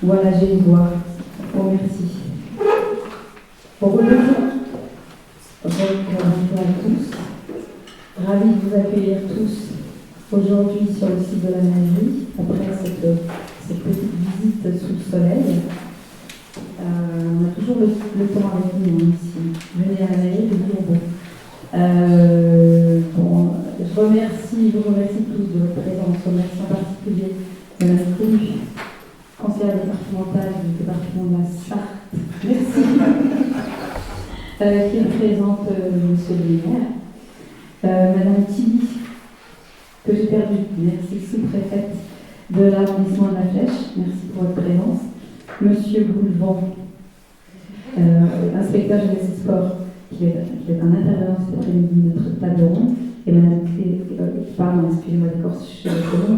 Voilà, j'ai une voix. Bon, merci. Bonjour à tous. Ravi de vous accueillir tous aujourd'hui sur le site de la mairie, après cette petite visite sous le soleil. On a toujours le temps avec nous ici. Venez à la mairie, le jour beau. Je vous remercie tous de votre présence. Je remercie en particulier Mme Colu, conseillère départementale du département de la Sarthe. Merci. Qui représente Monsieur le maire. Madame Tilly, que j'ai perdue. Merci, sous-préfète de l'arrondissement de la Flèche. Merci pour votre présence. Monsieur Boulevant, inspecteur jeunesse et sport, qui est un intervenant cet après-midi de notre table ronde. Et Madame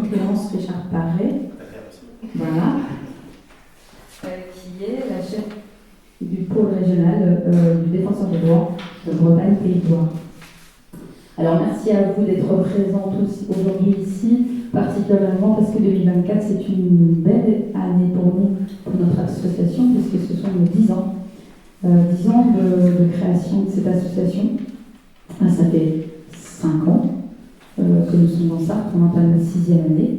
Clémence Richard-Paré, voilà, qui est la chef du pôle régional du défenseur des droits de Bretagne Pays de Loire. Alors merci à vous d'être présents tous aujourd'hui ici, particulièrement parce que 2024 c'est une belle année pour nous, pour notre association, puisque ce sont nos 10 ans. 10 ans de création de cette association. Ça fait 5 ans que nous sommes dans Sarthe, on entame la 6e année.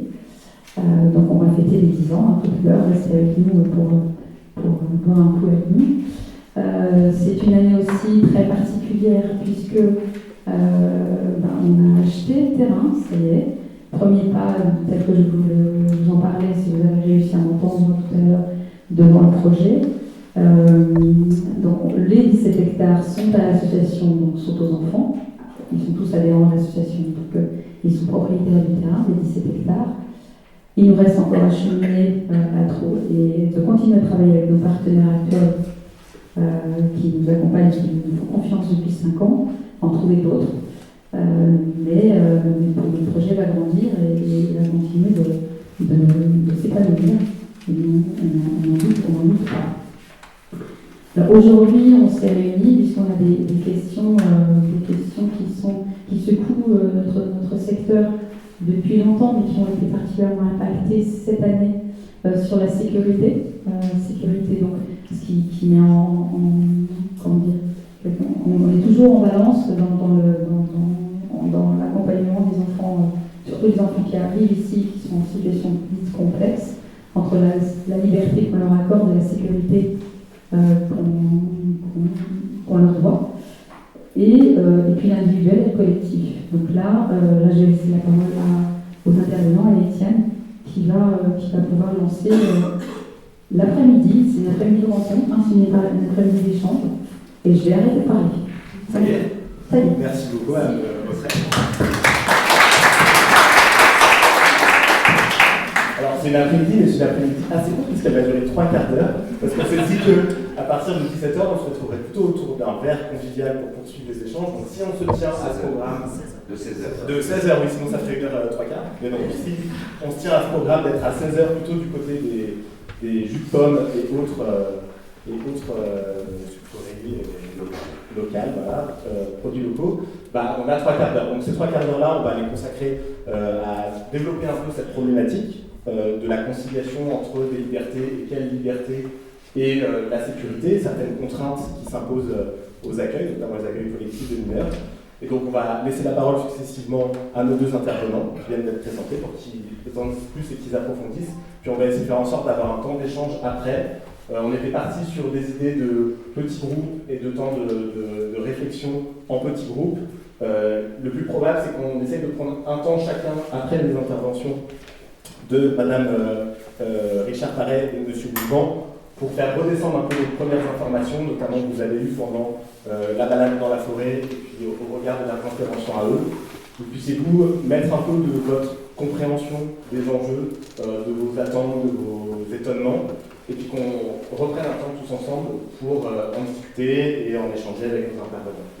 Donc on va fêter les 10 ans, un peu de l'heure, restez avec nous pour boire un coup avec nous. C'est une année aussi très particulière puisque on a acheté le terrain, ça y est. Premier pas, tel que je vous en parlais, si vous avez réussi à m'entendre tout à l'heure, devant le projet. Donc les 17 hectares sont à l'association, donc sont aux enfants. Ils sont tous adhérents à l'association, donc ils sont propriétaires du terrain, les 17 hectares. Il nous reste encore à cheminer à trop et de continuer à travailler avec nos partenaires actuels qui nous accompagnent, qui nous font confiance depuis 5 ans, en trouver d'autres. Mais le projet va grandir et va continuer de s'épanouir. On n'en doute pas. Alors, aujourd'hui, on s'est réunis puisqu'on a des questions qui secouent notre secteur depuis longtemps, mais qui ont été particulièrement impactées cette année sur la sécurité. Sécurité, donc, ce qui met comment dire, on est toujours en balance dans l'accompagnement des enfants, surtout les enfants qui arrivent ici, qui sont en situation dite complexe, entre la liberté qu'on leur accorde et la sécurité qu'on leur doit, et puis l'individuel et le collectif. Donc là, je vais laisser la parole aux intervenants, à Étienne, qui va pouvoir lancer l'après-midi. C'est une après-midi de rencontre, c'est une après-midi d'échange, et je vais arrêter de parler. Salut. Merci beaucoup à Alors c'est une après-midi, mais c'est une après-midi assez courte puisqu'elle va durer 3 quarts d'heure, parce qu'on s'est dit qu'à partir de 17h, on se retrouverait plutôt autour d'un verre convivial pour poursuivre les échanges. Donc si on se tient à ce programme de 16h. De 16h, oui, sinon ça ferait 1h03. Mais donc si on se tient à ce programme d'être à 16h plutôt du côté des jus de pommes et autres sucreries locales, voilà, produits locaux, on a 3 quarts d'heure. Donc ces 3 quarts d'heure-là, on va les consacrer à développer un peu cette problématique de la conciliation entre des libertés et quelle liberté et la sécurité, certaines contraintes qui s'imposent aux accueils, notamment les accueils collectifs de mineurs. Et donc on va laisser la parole successivement à nos 2 intervenants qui viennent d'être présentés pour qu'ils en disent plus et qu'ils approfondissent. Puis on va essayer de faire en sorte d'avoir un temps d'échange après. On était parti sur des idées de petits groupes et de temps de réflexion en petits groupes. Le plus probable, c'est qu'on essaye de prendre un temps chacun après les interventions de Madame Richard-Paré et Monsieur Boulevant pour faire redescendre un peu les premières informations, notamment que vous avez eues pendant la balade dans la forêt et puis au regard de leur intervention à eux. Vous puissiez vous mettre un peu de votre compréhension des enjeux, de vos attentes, de vos étonnements, et puis qu'on reprenne un temps tous ensemble pour en discuter et en échanger avec nos intervenants.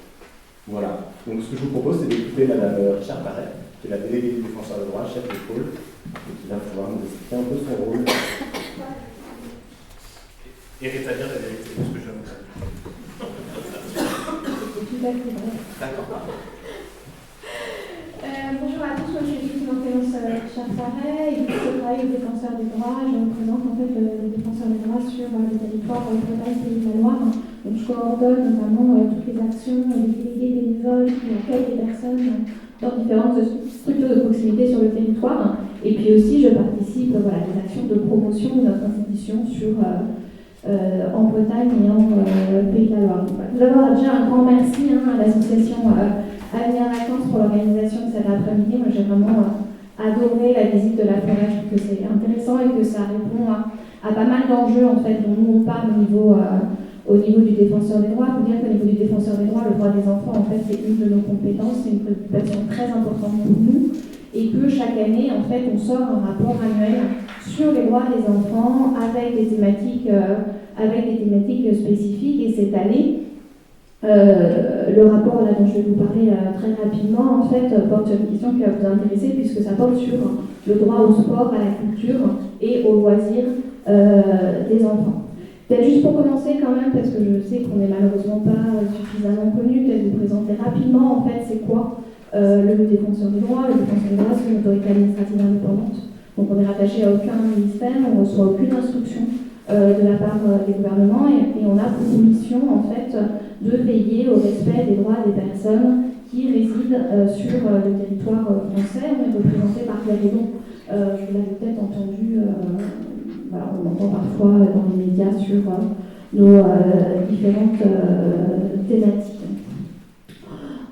Voilà. Donc ce que je vous propose, c'est d'écouter Madame Richard-Paré, qui est la déléguée du défenseur des droits, chef de pôle, et qui va pouvoir nous expliquer un peu son rôle. Et rétablir la vérité, parce que je viens de dire. D'accord. Bonjour à tous, moi je suis Clémence Richard-Paré et je travaille au défenseur des droits. Je représente en fait le défenseur coordonne notamment toutes les actions des délégués bénévoles qui accueillent les personnes dans différentes structures de proximité sur le territoire. Et puis aussi, je participe à des actions de promotion de notre institution en Bretagne et en Pays de la Loire. Tout d'abord, déjà un grand merci à l'association Avenir Vacances pour l'organisation de cet après-midi. Moi, j'ai vraiment adoré la visite de la forêt. Je trouve que c'est intéressant et que ça répond à pas mal d'enjeux en fait, dont nous on parle au niveau du défenseur des droits. Il faut dire qu'au niveau du défenseur des droits, le droit des enfants, en fait, c'est une de nos compétences, c'est une préoccupation très importante pour nous, et que chaque année, en fait, on sort un rapport annuel sur les droits des enfants avec des thématiques spécifiques. Et cette année, le rapport là dont je vais vous parler très rapidement, en fait, porte une question qui va vous intéresser puisque ça porte sur le droit au sport, à la culture et aux loisirs des enfants. Peut-être juste pour commencer quand même, parce que je sais qu'on n'est malheureusement pas suffisamment connu, peut-être vous présenter rapidement en fait c'est quoi le défenseur des droits. Le défenseur des droits, c'est une autorité administrative indépendante. Donc on est rattaché à aucun ministère, on ne reçoit aucune instruction de la part des gouvernements et on a pour mission en fait de veiller au respect des droits des personnes qui résident sur le territoire français. On est représenté par Claire Hédon. Vous l'avez peut-être entendu, on entend parfois dans les médias sur nos différentes thématiques.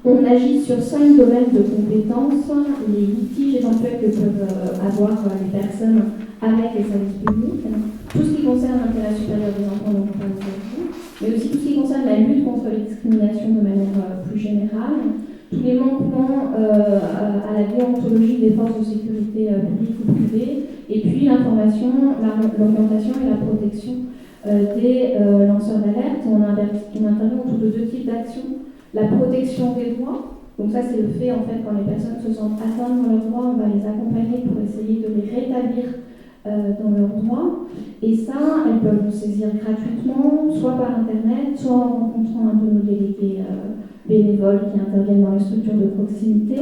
On agit sur 5 domaines de compétences, les litiges éventuels que peuvent avoir les personnes avec les services publics, tout ce qui concerne l'intérêt supérieur des enfants dont on parle aujourd'hui, mais aussi tout ce qui concerne la lutte contre les discriminations de manière plus générale, tous les manquements à la déontologie des forces de sécurité publiques ou privées, et puis l'information, l'orientation et la protection des lanceurs d'alerte. On intervient autour de 2 types d'actions. La protection des droits, donc ça c'est le fait en fait quand les personnes se sentent atteintes dans leurs droits, on va les accompagner pour essayer de les rétablir dans leurs droits. Et ça, elles peuvent nous saisir gratuitement, soit par internet, soit en rencontrant un de nos délégués bénévoles qui interviennent dans les structures de proximité.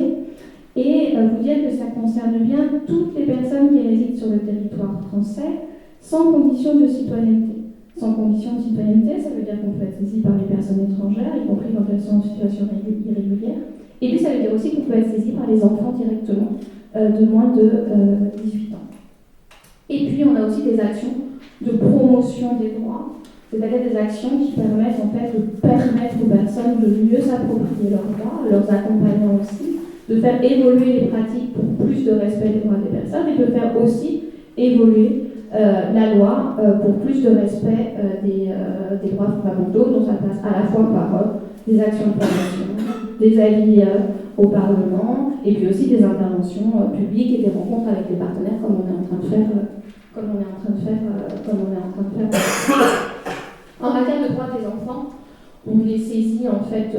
Et vous dire que ça concerne bien toutes les personnes qui résident sur le territoire français sans condition de citoyenneté. Sans condition de citoyenneté, ça veut dire qu'on peut être saisi par les personnes étrangères, y compris quand elles sont en situation irrégulière. Et puis ça veut dire aussi qu'on peut être saisi par les enfants directement de moins de 18 ans. Et puis on a aussi des actions de promotion des droits, c'est-à-dire des actions qui permettent en fait de permettre aux personnes de mieux s'approprier leurs droits, leurs accompagnants aussi, de faire évoluer les pratiques pour plus de respect des droits des personnes et de faire aussi évoluer la loi pour plus de respect des droits fondamentaux, dont ça passe à la fois par des actions de promotion, des avis au Parlement, et puis aussi des interventions publiques et des rencontres avec les partenaires comme on est en train de faire. En matière de droits des enfants, on est saisi en fait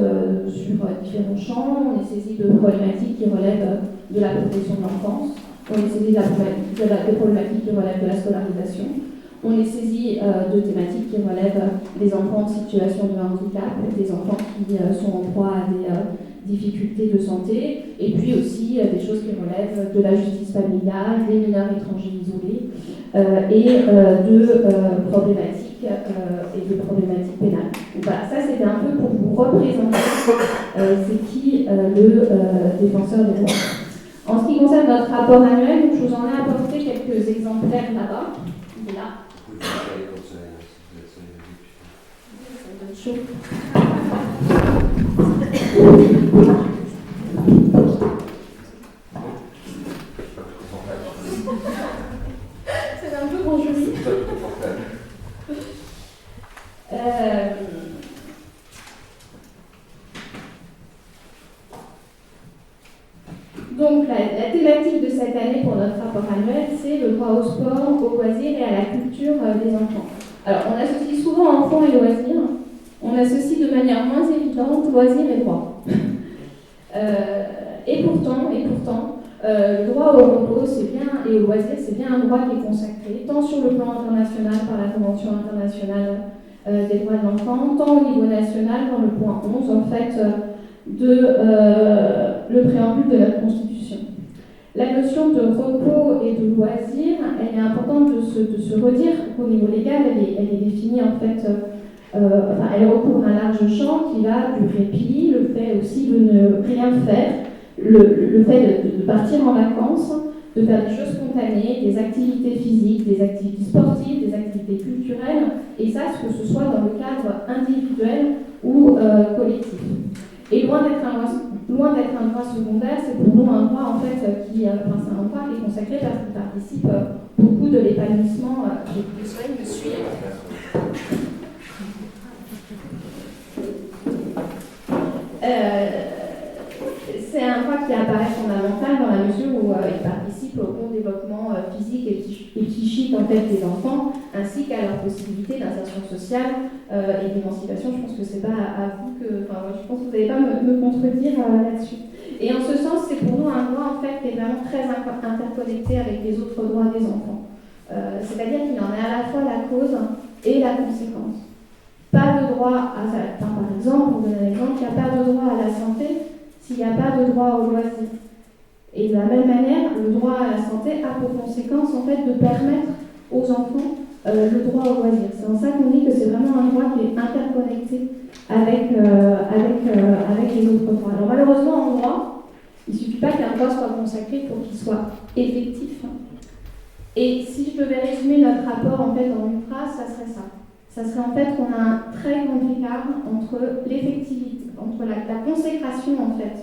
sur différents champs. On est saisi de problématiques qui relèvent de la protection de l'enfance. On est saisi des problématiques qui relèvent de la scolarisation. On est saisi de thématiques qui relèvent des enfants en situation de handicap, des enfants qui sont en proie à des difficultés de santé, et puis aussi des choses qui relèvent de la justice familiale, des mineurs étrangers isolés, et de problématiques pénales. Donc voilà, ça c'était un peu pour vous représenter c'est qui le défenseur des droits. En ce qui concerne notre rapport annuel, je vous en ai apporté quelques exemplaires là-bas. Il est là. Ça donne chaud. C'est un peu bonjouri. Donc la thématique de cette année pour notre rapport annuel, c'est le droit au sport, aux loisirs et à la culture des enfants. Alors on associe souvent enfants et loisirs, on associe de manière moins évidente loisirs et droits. Et pourtant, le droit au repos et au loisir, c'est bien un droit qui est consacré, tant sur le plan international par la Convention internationale des droits de l'enfant, tant au niveau national dans le point 11 en fait le préambule de notre Constitution. La notion de repos et de loisir, elle est importante de se redire qu'au niveau légal, elle est définie en fait elle recouvre un large champ qui va du répit, le fait aussi de ne rien faire, le fait de partir en vacances, de faire des choses spontanées, des activités physiques, des activités sportives, des activités culturelles, et ça, que ce soit dans le cadre individuel ou collectif. Et loin d'être un droit secondaire, c'est pour nous un droit en fait c'est un droit qui est consacré parce qu'il participe beaucoup de l'épanouissement. Je souhaite me suivre. C'est un droit qui apparaît fondamental dans la mesure où il participe au bon développement physique et psychique en fait, des enfants, ainsi qu'à leur possibilité d'insertion sociale et d'émancipation. Je pense que c'est pas à vous que, je pense que vous n'allez pas me contredire là-dessus. Et en ce sens, c'est pour nous un droit en fait qui est vraiment très interconnecté avec les autres droits des enfants. C'est-à-dire qu'il en est à la fois la cause et la conséquence. Pas de droit à par exemple, pour donner un exemple, il n'y a pas de droit à la santé s'il n'y a pas de droit au loisir. Et de la même manière, le droit à la santé a pour conséquence en fait de permettre aux enfants le droit au loisir. C'est en ça qu'on dit que c'est vraiment un droit qui est interconnecté avec les autres droits. Alors malheureusement en droit, il ne suffit pas qu'un droit soit consacré pour qu'il soit effectif. Et si je devais résumer notre rapport en fait en une phrase, ça serait ça. Ça serait en fait qu'on a un très grand écart entre l'effectivité, entre la consécration en fait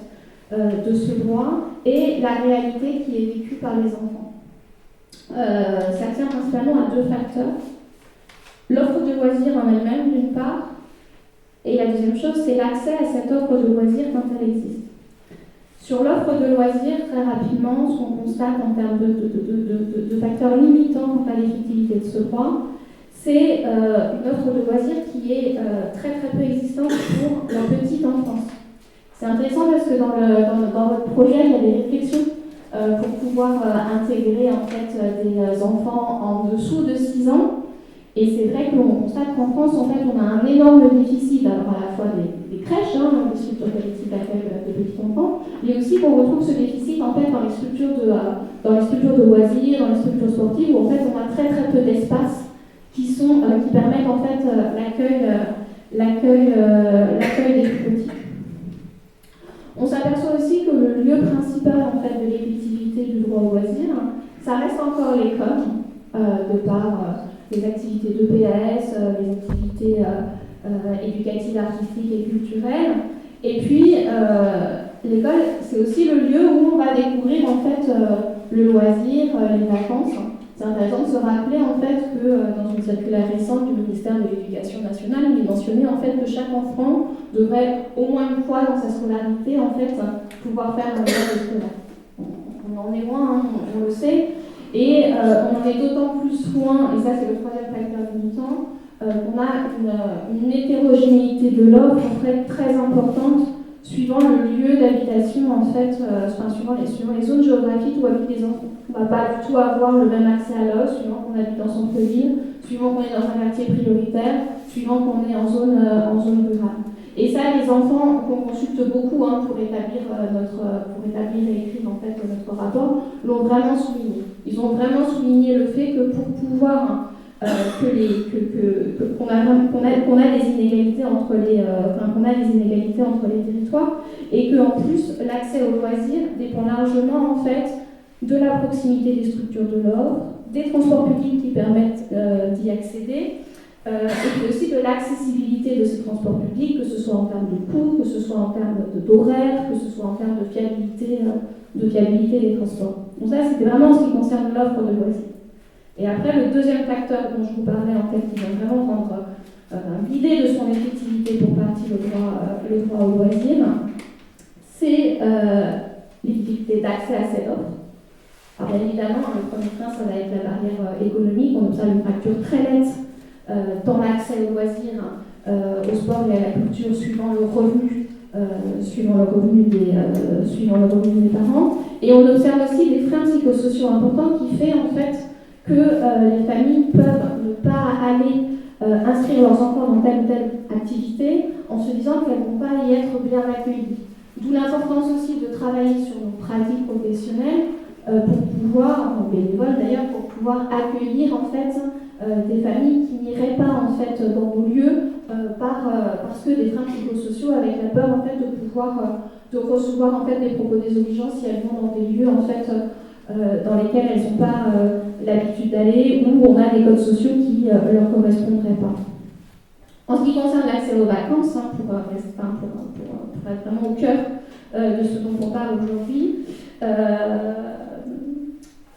de ce droit et la réalité qui est vécue par les enfants. Ça tient principalement à deux facteurs. L'offre de loisirs en elle-même d'une part, et la deuxième chose c'est l'accès à cette offre de loisirs quand elle existe. Sur l'offre de loisirs, très rapidement, ce qu'on constate en termes de facteurs limitants quant à l'effectivité de ce droit, c'est une offre de loisirs qui est très très peu existante pour la petite enfance. C'est intéressant parce que dans votre projet, il y a des réflexions pour pouvoir intégrer en fait des enfants en dessous de 6 ans. Et c'est vrai qu'on constate qu'en France, en fait, on a un énorme déficit, alors à la fois des crèches, des structures collectives d'accueil de petits enfants, mais aussi qu'on retrouve ce déficit en fait dans les structures de loisirs, dans les structures sportives, où en fait on a très très peu d'espace qui permettent en fait l'accueil des plus petits. On s'aperçoit aussi que le lieu principal en fait de l'effectivité du droit au loisir, ça reste encore l'école, de par les activités d'EPS, les activités éducatives, artistiques et culturelles. Et puis l'école, c'est aussi le lieu où on va découvrir en fait le loisir, les vacances. C'est intéressant de se rappeler en fait que dans une circulaire récente du ministère de l'Éducation nationale, il est mentionné en fait que chaque enfant devrait au moins une fois dans sa scolarité en fait pouvoir faire un voyage scolaire. On en est loin, on le sait, et on en est d'autant plus loin, et ça c'est le troisième facteur limitant, qu'on a une hétérogénéité de l'offre en fait très importante suivant le lieu d'habitation en fait, suivant les zones géographiques où habitent les enfants. On ne va pas du tout avoir le même accès à l'eau, suivant qu'on habite en centre-ville, suivant qu'on est dans un quartier prioritaire, suivant qu'on est en zone rurale. Et ça, les enfants qu'on consulte beaucoup pour établir et écrire en fait notre rapport, l'ont vraiment souligné. Ils ont vraiment souligné le fait que pour pouvoir qu'on a des inégalités entre les territoires, et que en plus l'accès aux loisirs dépend largement en fait de la proximité des structures de l'ordre, des transports publics qui permettent d'y accéder, et puis aussi de l'accessibilité de ces transports publics, que ce soit en termes de coûts, que ce soit en termes d'horaires, que ce soit en termes de fiabilité des transports. Donc ça, c'était vraiment ce qui concerne l'offre de loisirs. Et après, le deuxième facteur dont je vous parlais, en fait, qui vient vraiment rendre l'idée de son effectivité pour partie le droit au loisir, c'est les difficultés d'accès à cette offre. Alors bien évidemment, le premier frein, ça va être la barrière économique. On observe une fracture très nette dans l'accès au loisir, au sport et à la culture, suivant le revenu des parents. Et on observe aussi des freins psychosociaux importants qui fait en fait que les familles peuvent ne pas aller inscrire leurs enfants dans telle ou telle activité en se disant qu'elles ne vont pas y être bien accueillies. D'où l'importance aussi de travailler sur nos pratiques professionnelles pour pouvoir, bénévoles d'ailleurs, pour pouvoir accueillir en fait des familles qui n'iraient pas en fait dans nos lieux parce que des freins psychosociaux, avec la peur en fait de recevoir en fait des propos désobligeants si elles vont dans des lieux en fait dans lesquels elles n'ont pas l'habitude d'aller, ou on a des codes sociaux qui leur correspondraient pas. En ce qui concerne l'accès aux vacances, pour être vraiment au cœur de ce dont on parle aujourd'hui,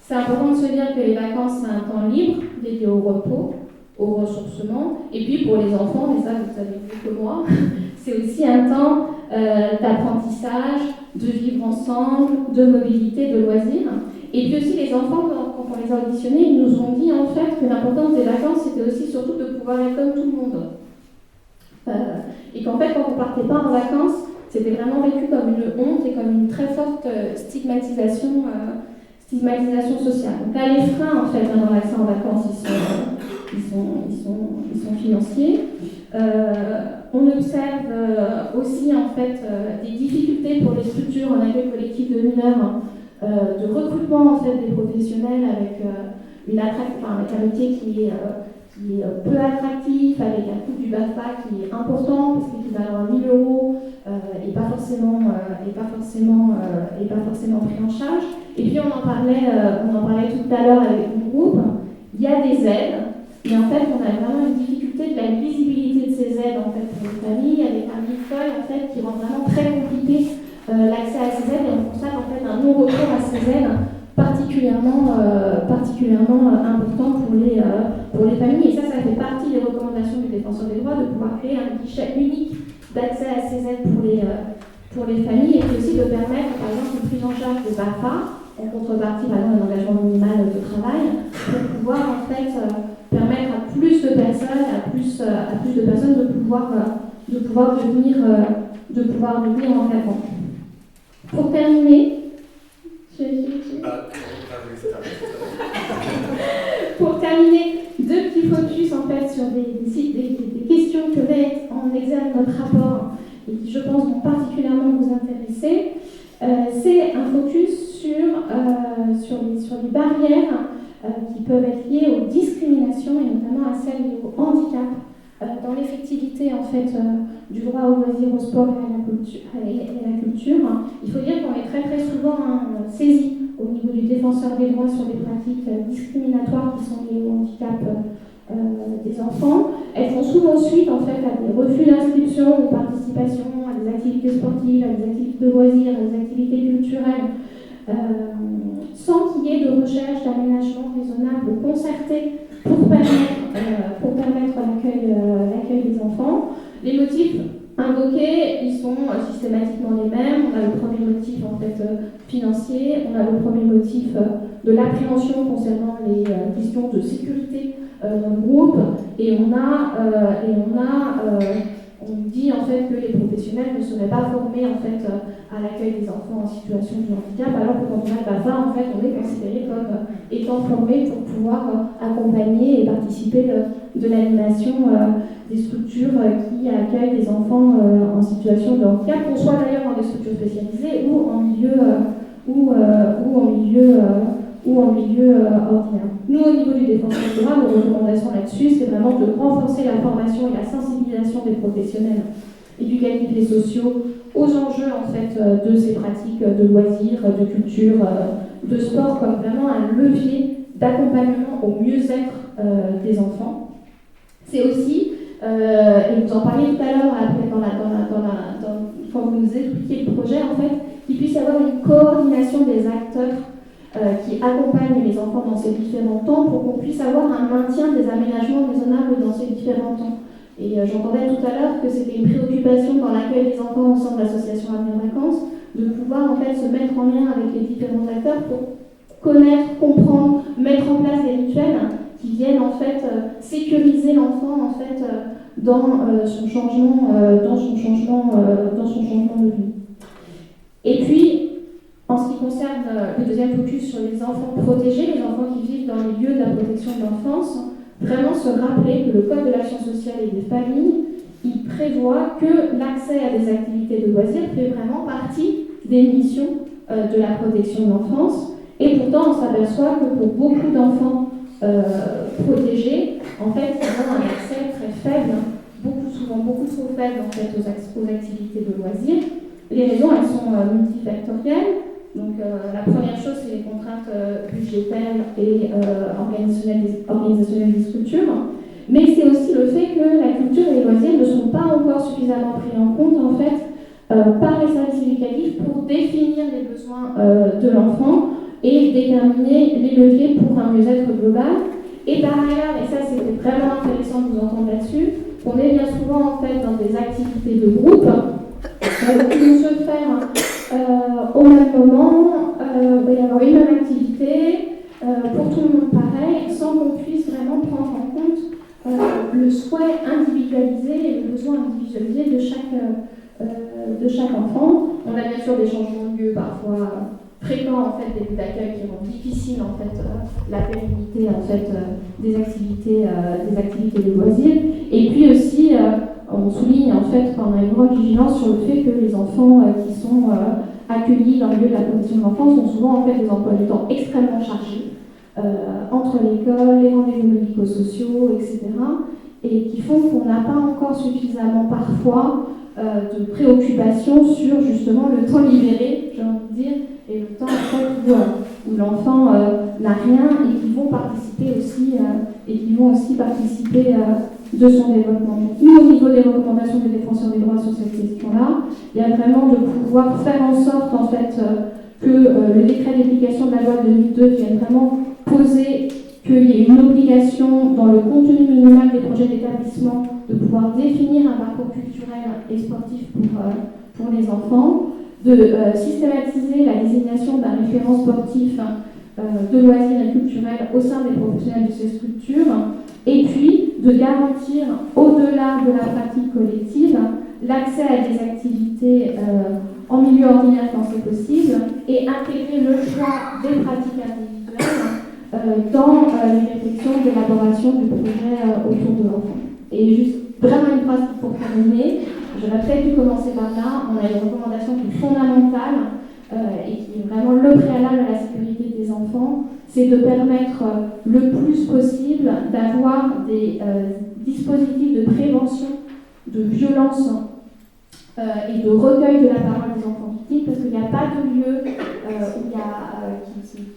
c'est important de se dire que les vacances, c'est un temps libre dédié au repos, au ressourcement, et puis pour les enfants, mais ça vous savez mieux que moi, c'est aussi un temps d'apprentissage, de vivre ensemble, de mobilité, de loisirs. Et puis aussi les enfants, quand on les a auditionnés, ils nous ont dit en fait que l'importance des vacances, c'était aussi surtout de pouvoir être comme tout le monde. Et qu'en fait, quand on ne partait pas en vacances, c'était vraiment vécu comme une honte et comme une très forte stigmatisation sociale. Donc là, les freins, en fait, dans l'accès en vacances, ils sont financiers. On observe aussi, en fait, des difficultés pour les structures en accueil collectif de mineurs de recrutement, en fait, des professionnels avec un métier qui est peu attractif, avec un coût du BAFA qui est important, parce qu'il va avoir 1 000 € et pas forcément pris en charge. Et puis on en parlait tout à l'heure avec mon groupe, il y a des aides, mais en fait on a vraiment une difficulté de la visibilité de ces aides en fait, pour les familles. Il y a des familles en fait, qui rendent vraiment très compliqué l'accès à ces aides, et on constate en fait un non-recours à ces aides particulièrement important pour les familles. Et ça fait partie des recommandations du Défenseur des droits, de pouvoir créer un guichet unique d'accès à ces aides pour les familles, et puis aussi de permettre par exemple une prise en charge des BAFA en contrepartie par exemple d'un engagement minimal de travail, pour pouvoir en fait permettre à plus de personnes, de pouvoir devenir encadrants. Pour terminer, pour terminer, 2 petits focus en fait sur des questions que met en exergue notre rapport et qui, je pense, vont particulièrement vous intéresser. C'est un focus sur les barrières qui peuvent être liées aux discriminations et notamment à celles liées au handicap dans l'effectivité en fait du droit au loisir, au sport et à la culture. Il faut dire qu'on est très très souvent saisi au niveau du Défenseur des droits sur des pratiques discriminatoires qui sont liées au handicap des enfants. Elles font souvent suite en fait à des refus d'inscription ou participation à des activités sportives, à des activités de loisirs, à des activités culturelles, sans qu'il y ait de recherche d'aménagement raisonnable concerté pour permettre l'accueil des enfants. Les motifs invoqués, ils sont systématiquement les mêmes. On a le premier motif en fait financier, on a le premier motif de l'appréhension concernant les questions de sécurité dans le groupe, et on dit en fait que les professionnels ne seraient pas formés en fait à l'accueil des enfants en situation de handicap, alors que quand on a le BAFA, en fait, on est considéré comme étant formé pour pouvoir accompagner et participer de l'animation des structures qui accueillent des enfants en situation de handicap, qu'on soit d'ailleurs dans des structures spécialisées ou en milieu ordinaire. Nous, au niveau du Défenseur des droits, nos recommandations là-dessus, c'est vraiment de renforcer la formation et la sensibilisation des professionnels éducatifs et sociaux aux enjeux en fait de ces pratiques de loisirs, de culture, de sport, comme vraiment un levier d'accompagnement au mieux-être des enfants. C'est aussi, et vous en parliez tout à l'heure après quand vous nous expliquiez le projet, en fait, qu'il puisse y avoir une coordination des acteurs qui accompagnent les enfants dans ces différents temps, pour qu'on puisse avoir un maintien des aménagements raisonnables dans ces différents temps. Et j'entendais tout à l'heure que c'était une préoccupation dans l'accueil des enfants au sein de l'association Avenir Vacances, de pouvoir en fait se mettre en lien avec les différents acteurs pour connaître, comprendre, mettre en place des rituels qui viennent en fait sécuriser l'enfant en fait dans son changement de vie. Et puis, en ce qui concerne le deuxième focus sur les enfants protégés, les enfants qui vivent dans les lieux de la protection de l'enfance, vraiment se rappeler que le Code de l'action sociale et des familles, il prévoit que l'accès à des activités de loisirs fait vraiment partie des missions de la protection de l'enfance. Et pourtant, on s'aperçoit que pour beaucoup d'enfants protégés, en fait, ils ont un accès très faible, beaucoup souvent beaucoup trop faibles en fait, aux activités de loisirs. Les raisons, elles sont multifactorielles. Donc la première chose, c'est les contraintes budgétaires et organisationnelles des structures. Mais c'est aussi le fait que la culture et les loisirs ne sont pas encore suffisamment pris en compte en fait, par les services éducatifs pour définir les besoins de l'enfant et déterminer les leviers pour un mieux-être global. Et par ailleurs, et ça c'était vraiment intéressant de vous entendre là-dessus, on est bien souvent en fait dans des activités de groupe qui vont se faire au même moment, il va y avoir une même activité pour tout le monde pareil, sans qu'on puisse vraiment prendre en compte le souhait individualisé et le besoin individualisé de chaque enfant. On a bien sûr des changements de lieu parfois fréquents en fait, des lieux d'accueil qui rendent difficile en fait la pérennité en fait des activités de loisirs. Et puis aussi on souligne en fait qu'on a une grande vigilance sur le fait que les enfants qui sont accueillis dans le lieu de la protection de l'enfance sont souvent en fait des emplois du temps extrêmement chargés entre l'école, les rendez-vous médico-sociaux, etc. et qui font qu'on n'a pas encore suffisamment parfois de préoccupation sur justement le temps libéré, j'ai envie de dire, et le temps en fait, où l'enfant n'a rien et qui vont participer aussi participer de son développement. Nous, au niveau des recommandations des défenseurs des droits sur cette question-là, il y a vraiment de pouvoir faire en sorte en fait que le décret d'application de la loi de 2002 vienne vraiment poser qu'il y ait une obligation dans le contenu minimal des projets d'établissement de pouvoir définir un parcours culturel et sportif pour les enfants, de systématiser la désignation d'un référent sportif de loisirs et culturels au sein des professionnels de ces structures, et puis de garantir, au-delà de la pratique collective, l'accès à des activités en milieu ordinaire quand c'est possible, et intégrer le choix des pratiques individuelles dans les réflexions d'élaboration du projet autour de l'enfant. Et juste vraiment une phrase pour terminer, j'aurais peut-être dû commencer par là. On a une recommandation qui est fondamentale et qui est vraiment le préalable à la sécurité des enfants, c'est de permettre le plus possible d'avoir des dispositifs de prévention de violence et de recueil de la parole des enfants victimes, parce qu'il n'y a pas de lieu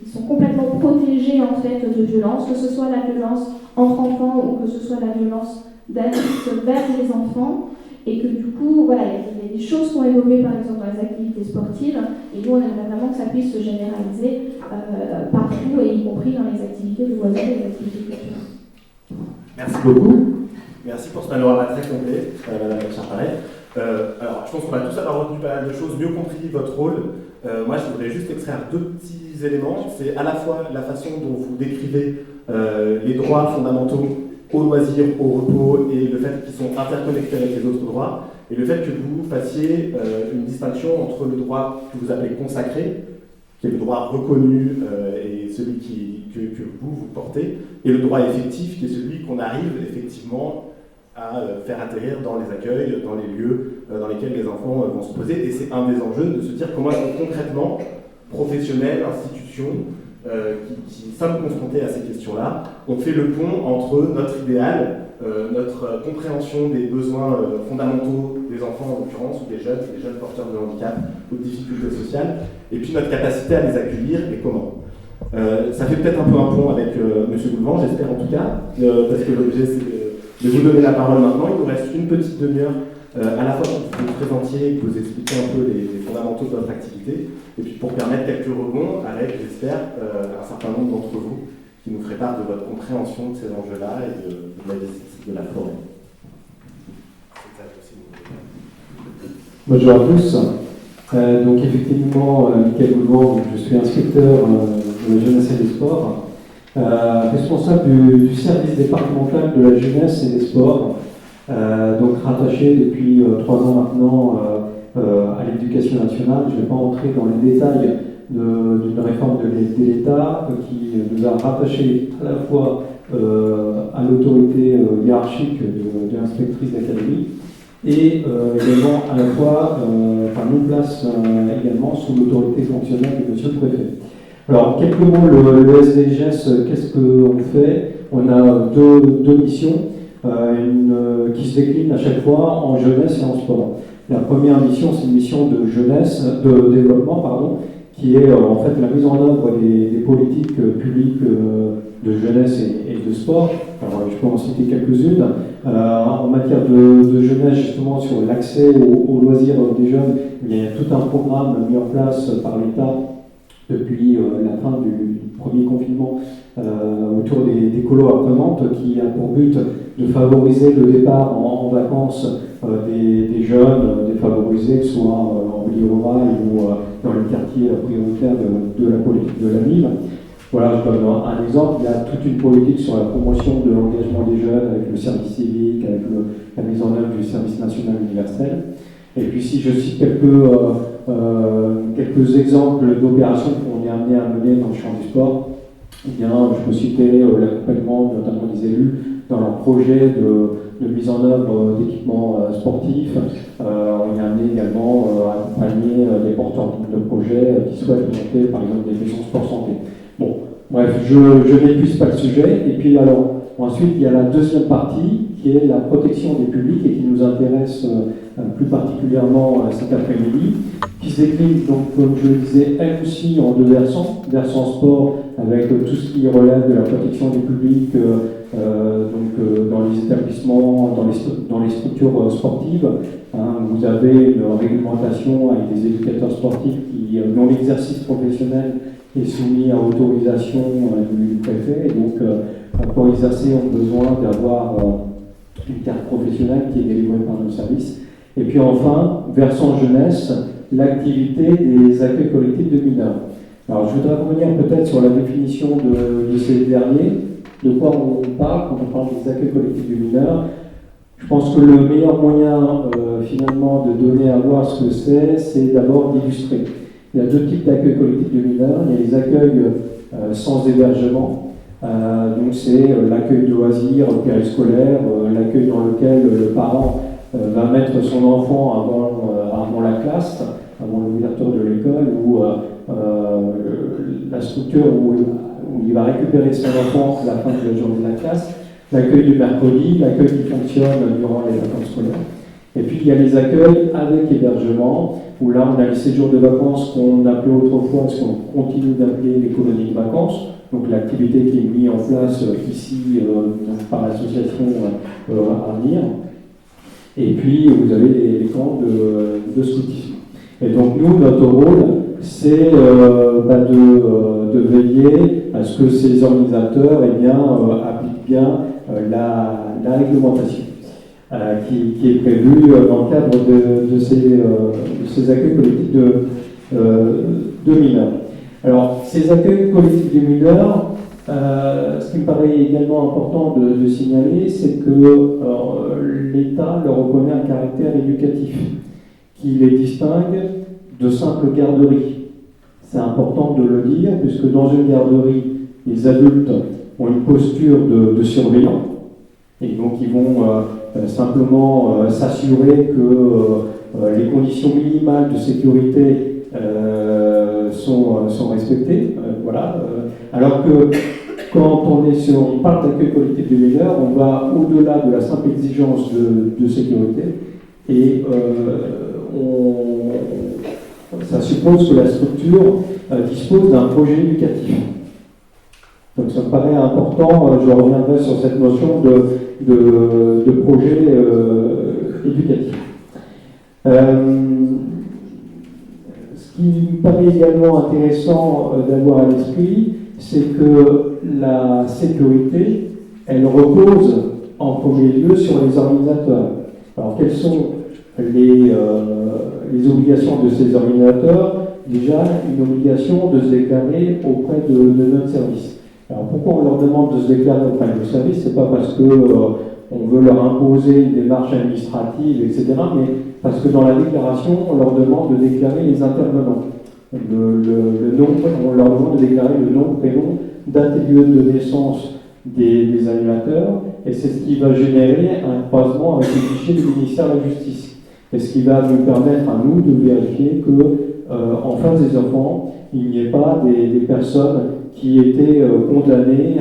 qui sont complètement protégés en fait de violence, que ce soit la violence entre enfants ou que ce soit la violence d'adultes vers les enfants, et que du coup, voilà, il y a des choses qui ont évolué par exemple dans les activités sportives, et nous on aimerait vraiment que ça puisse se généraliser partout, et y compris dans les activités de loisirs et les activités culturelles. Merci beaucoup. Merci pour ce panorama très complet, Madame Charparet. Alors, je pense qu'on va tous avoir retenu pas mal de choses, mieux compris votre rôle. Moi, je voudrais juste extraire deux petits éléments. C'est à la fois la façon dont vous décrivez les droits fondamentaux au loisir, au repos, et le fait qu'ils sont interconnectés avec les autres droits, et le fait que vous fassiez une distinction entre le droit que vous appelez consacré, qui est le droit reconnu et celui que vous portez, et le droit effectif, qui est celui qu'on arrive effectivement à faire atterrir dans les accueils, dans les lieux dans lesquels les enfants vont se poser. Et c'est un des enjeux de se dire comment concrètement, professionnels, institutions, qui sommes confrontés à ces questions-là, on fait le pont entre notre idéal, notre compréhension des besoins fondamentaux des enfants en l'occurrence, ou des jeunes porteurs de handicap ou de difficultés sociales, et puis notre capacité à les accueillir et comment. Ça fait peut-être un peu un pont avec M. Goulevent, j'espère en tout cas, parce que l'objet c'est de vous donner la parole maintenant. Il nous reste une petite demi-heure à la fois pour que vous vous présentiez et que vous expliquiez un peu les fondamentaux de votre activité, et puis pour permettre quelques rebonds avec, j'espère, un certain nombre d'entre vous qui nous feraient part de votre compréhension de ces enjeux-là et de la visite de la forêt. Bonjour à tous. Donc effectivement, Michael Goulevent, je suis inspecteur de la jeunesse et des sports. Responsable du service départemental de la jeunesse et des sports, donc rattaché depuis 3 ans maintenant à l'éducation nationale. Je ne vais pas entrer dans les détails d'une réforme de l'État qui nous a rattachés à la fois à l'autorité hiérarchique de l'inspectrice d'académie et également à la fois, nous place également sous l'autorité fonctionnelle de monsieur le préfet. Alors, quelques mots, le SDGS, qu'est-ce qu'on fait? On a deux missions. qui se décline à chaque fois en jeunesse et en sport. La première mission, c'est une mission de jeunesse, de développement, pardon, qui est en fait la mise en œuvre des politiques publiques de jeunesse et de sport. Alors, je peux en citer quelques-unes. En matière de jeunesse, justement, sur l'accès aux loisirs des jeunes, il y a tout un programme mis en place par l'État depuis la fin du premier confinement autour des colos apprenantes qui a pour but de favoriser le départ en vacances des jeunes défavorisés, que ce soit en milieu rural ou dans les quartiers prioritaires de la politique de la ville. Voilà, je donne un exemple. Il y a toute une politique sur la promotion de l'engagement des jeunes avec le service civique, avec la mise en œuvre du service national universel. Et puis si je cite quelques exemples d'opérations qu'on est amené à mener dans le champ du sport, eh bien, je peux citer l'accompagnement notamment des élus dans leur projet de mise en œuvre d'équipements sportifs. On est amené également à accompagner les porteurs de projets qui souhaitent monter par exemple des maisons sport santé. Bon, bref, je n'épuise pas le sujet. Et puis alors, ensuite, il y a la deuxième partie qui est la protection des publics et qui nous intéresse plus particulièrement cet après-midi, qui se décline, donc, comme je le disais, elle aussi en deux versants. Versant sport avec tout ce qui relève de la protection des publics, dans les établissements, dans les structures sportives. Vous avez une réglementation avec des éducateurs sportifs dont l'exercice professionnel est soumis à autorisation du préfet. Et donc, pour exercer, on a besoin d'avoir une carte professionnelle qui est délivrée par nos services. Et puis enfin, versant jeunesse, l'activité des accueils collectifs de mineurs. Alors, je voudrais revenir peut-être sur la définition de ces derniers, de quoi on parle quand on parle des accueils collectifs de mineurs. Je pense que le meilleur moyen, finalement, de donner à voir ce que c'est d'abord d'illustrer. Il y a deux types d'accueils collectifs de mineurs. Il y a les accueils sans hébergement. Donc c'est l'accueil de loisirs périscolaire, l'accueil dans lequel le parent va mettre son enfant avant la classe, avant l'ouverture de l'école, ou la structure où il va récupérer son enfant à la fin de la journée de la classe, l'accueil du mercredi, l'accueil qui fonctionne durant les vacances scolaires. Et puis il y a les accueils avec hébergement, où là on a les séjours de vacances qu'on appelait autrefois, ce qu'on continue d'appeler les colonies de vacances, donc l'activité qui est mise en place ici par l'association Avenir. Et puis vous avez les camps de scoutisme. Et donc nous, notre rôle, c'est de veiller à ce que ces organisateurs appliquent bien la réglementation qui est prévue dans le cadre de ces accueils collectifs de mineurs. Alors, ces accueils collectifs de mineurs, ce qui me paraît également important de signaler, c'est que l'État leur reconnaît un caractère éducatif qui les distingue de simples garderies. C'est important de le dire, puisque dans une garderie, les adultes ont une posture de surveillant, et donc ils vont simplement s'assurer que les conditions minimales de sécurité sont respectées. Alors que quand on parle d'accueil collectif de mineurs, on va au-delà de la simple exigence de sécurité, et ça suppose que la structure dispose d'un projet éducatif. Donc ça me paraît important, je reviendrai sur cette notion de projet éducatif. Ce qui me paraît également intéressant d'avoir à l'esprit, c'est que la sécurité, elle repose en premier lieu sur les organisateurs. Alors quelles sont les obligations de ces organisateurs? Déjà, une obligation de se déclarer auprès de notre service. Alors pourquoi on leur demande de se déclarer auprès de nos services? C'est pas parce que on veut leur imposer une démarche administrative, etc., mais parce que dans la déclaration, on leur demande de déclarer les intervenants. Le nom, on leur demande de déclarer le nom, prénom, date et lieu de naissance des animateurs, et c'est ce qui va générer un croisement avec le fichier du ministère de la Justice. Et ce qui va nous permettre à nous de vérifier que, en face des enfants, il n'y ait pas des personnes qui étaient condamnées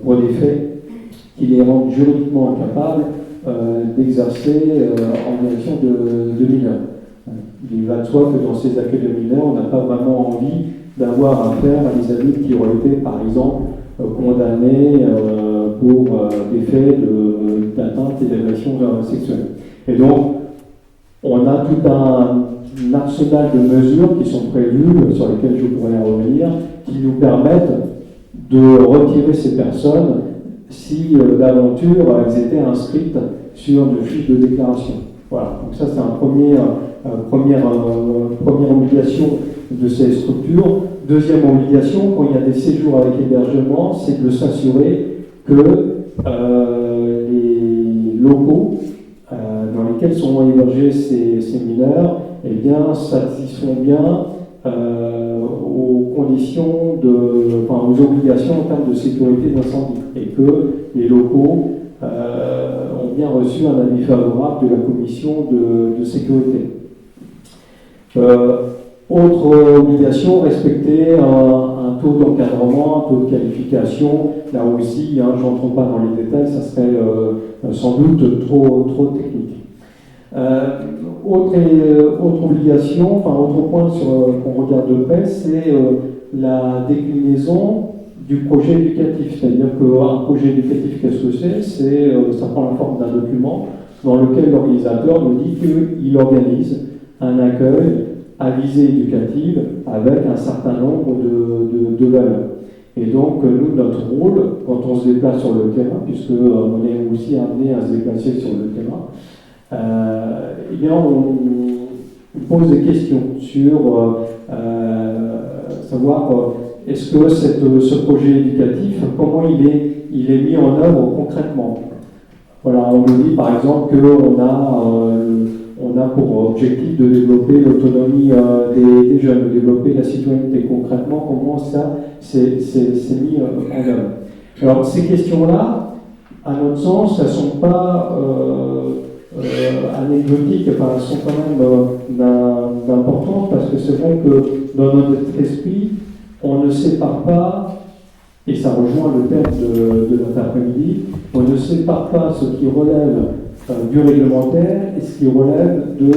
pour des faits qui les rendent juridiquement incapables d'exercer en direction de mineurs. Il va de soi que dans ces accueils de mineurs, on n'a pas vraiment envie d'avoir affaire à des adultes qui auraient été, par exemple, condamnés pour des faits d'atteinte et d'agression sexuelle. Et donc, on a tout un arsenal de mesures qui sont prévues, sur lesquelles je pourrais revenir, qui nous permettent de retirer ces personnes si d'aventure elles étaient inscrites sur le fiche de déclaration. Voilà, donc ça c'est première obligation de ces structures. Deuxième obligation, quand il y a des séjours avec hébergement, c'est de s'assurer que les locaux dans lesquels sont hébergés ces mineurs, eh bien, satisfont bien aux conditions aux obligations en termes de sécurité d'incendie, et que les locaux ont bien reçu un avis favorable de la commission de sécurité. Autre obligation, respecter un taux d'encadrement, un taux de qualification. Là aussi, je n'entre pas dans les détails, ça serait sans doute trop technique. Autre obligation, autre point qu'on regarde de près, c'est la déclinaison du projet éducatif. C'est-à-dire qu'un projet éducatif, qu'est-ce que c'est? Ça prend la forme d'un document dans lequel l'organisateur nous dit qu'il organise un accueil à visée éducative avec un certain nombre de valeurs. Et donc, nous, notre rôle, quand on se déplace sur le terrain, puisque on est aussi amené à se déplacer sur le terrain, eh bien, on pose des questions sur savoir est-ce que ce projet éducatif, comment il est mis en œuvre concrètement. Voilà, on nous dit par exemple qu'on a pour objectif de développer l'autonomie des jeunes, de développer la citoyenneté. Concrètement, comment ça s'est mis en œuvre. Alors ces questions-là, à notre sens, elles ne sont pas anecdotiques, elles sont quand même d'importance, parce que c'est vrai que dans notre esprit, on ne sépare pas, et ça rejoint le thème de notre après-midi, on ne sépare pas ce qui relève du réglementaire et ce qui relève de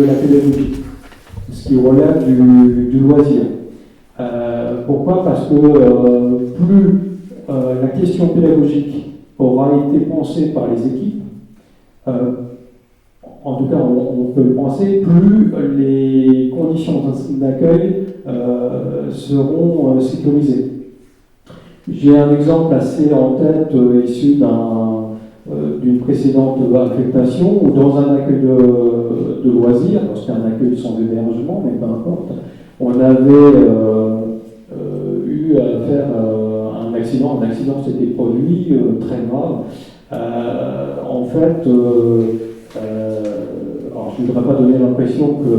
la pédagogie, ce qui relève du loisir. Pourquoi? Parce que plus la question pédagogique aura été pensée par les équipes, en tout cas on peut le penser, plus les conditions d'accueil seront sécurisées. J'ai un exemple assez en tête issu d'une précédente affectation où dans un accueil de loisirs, c'était un accueil sans hébergement, mais peu importe, on avait eu à faire un accident s'était produit très grave. En fait, alors je ne voudrais pas donner l'impression que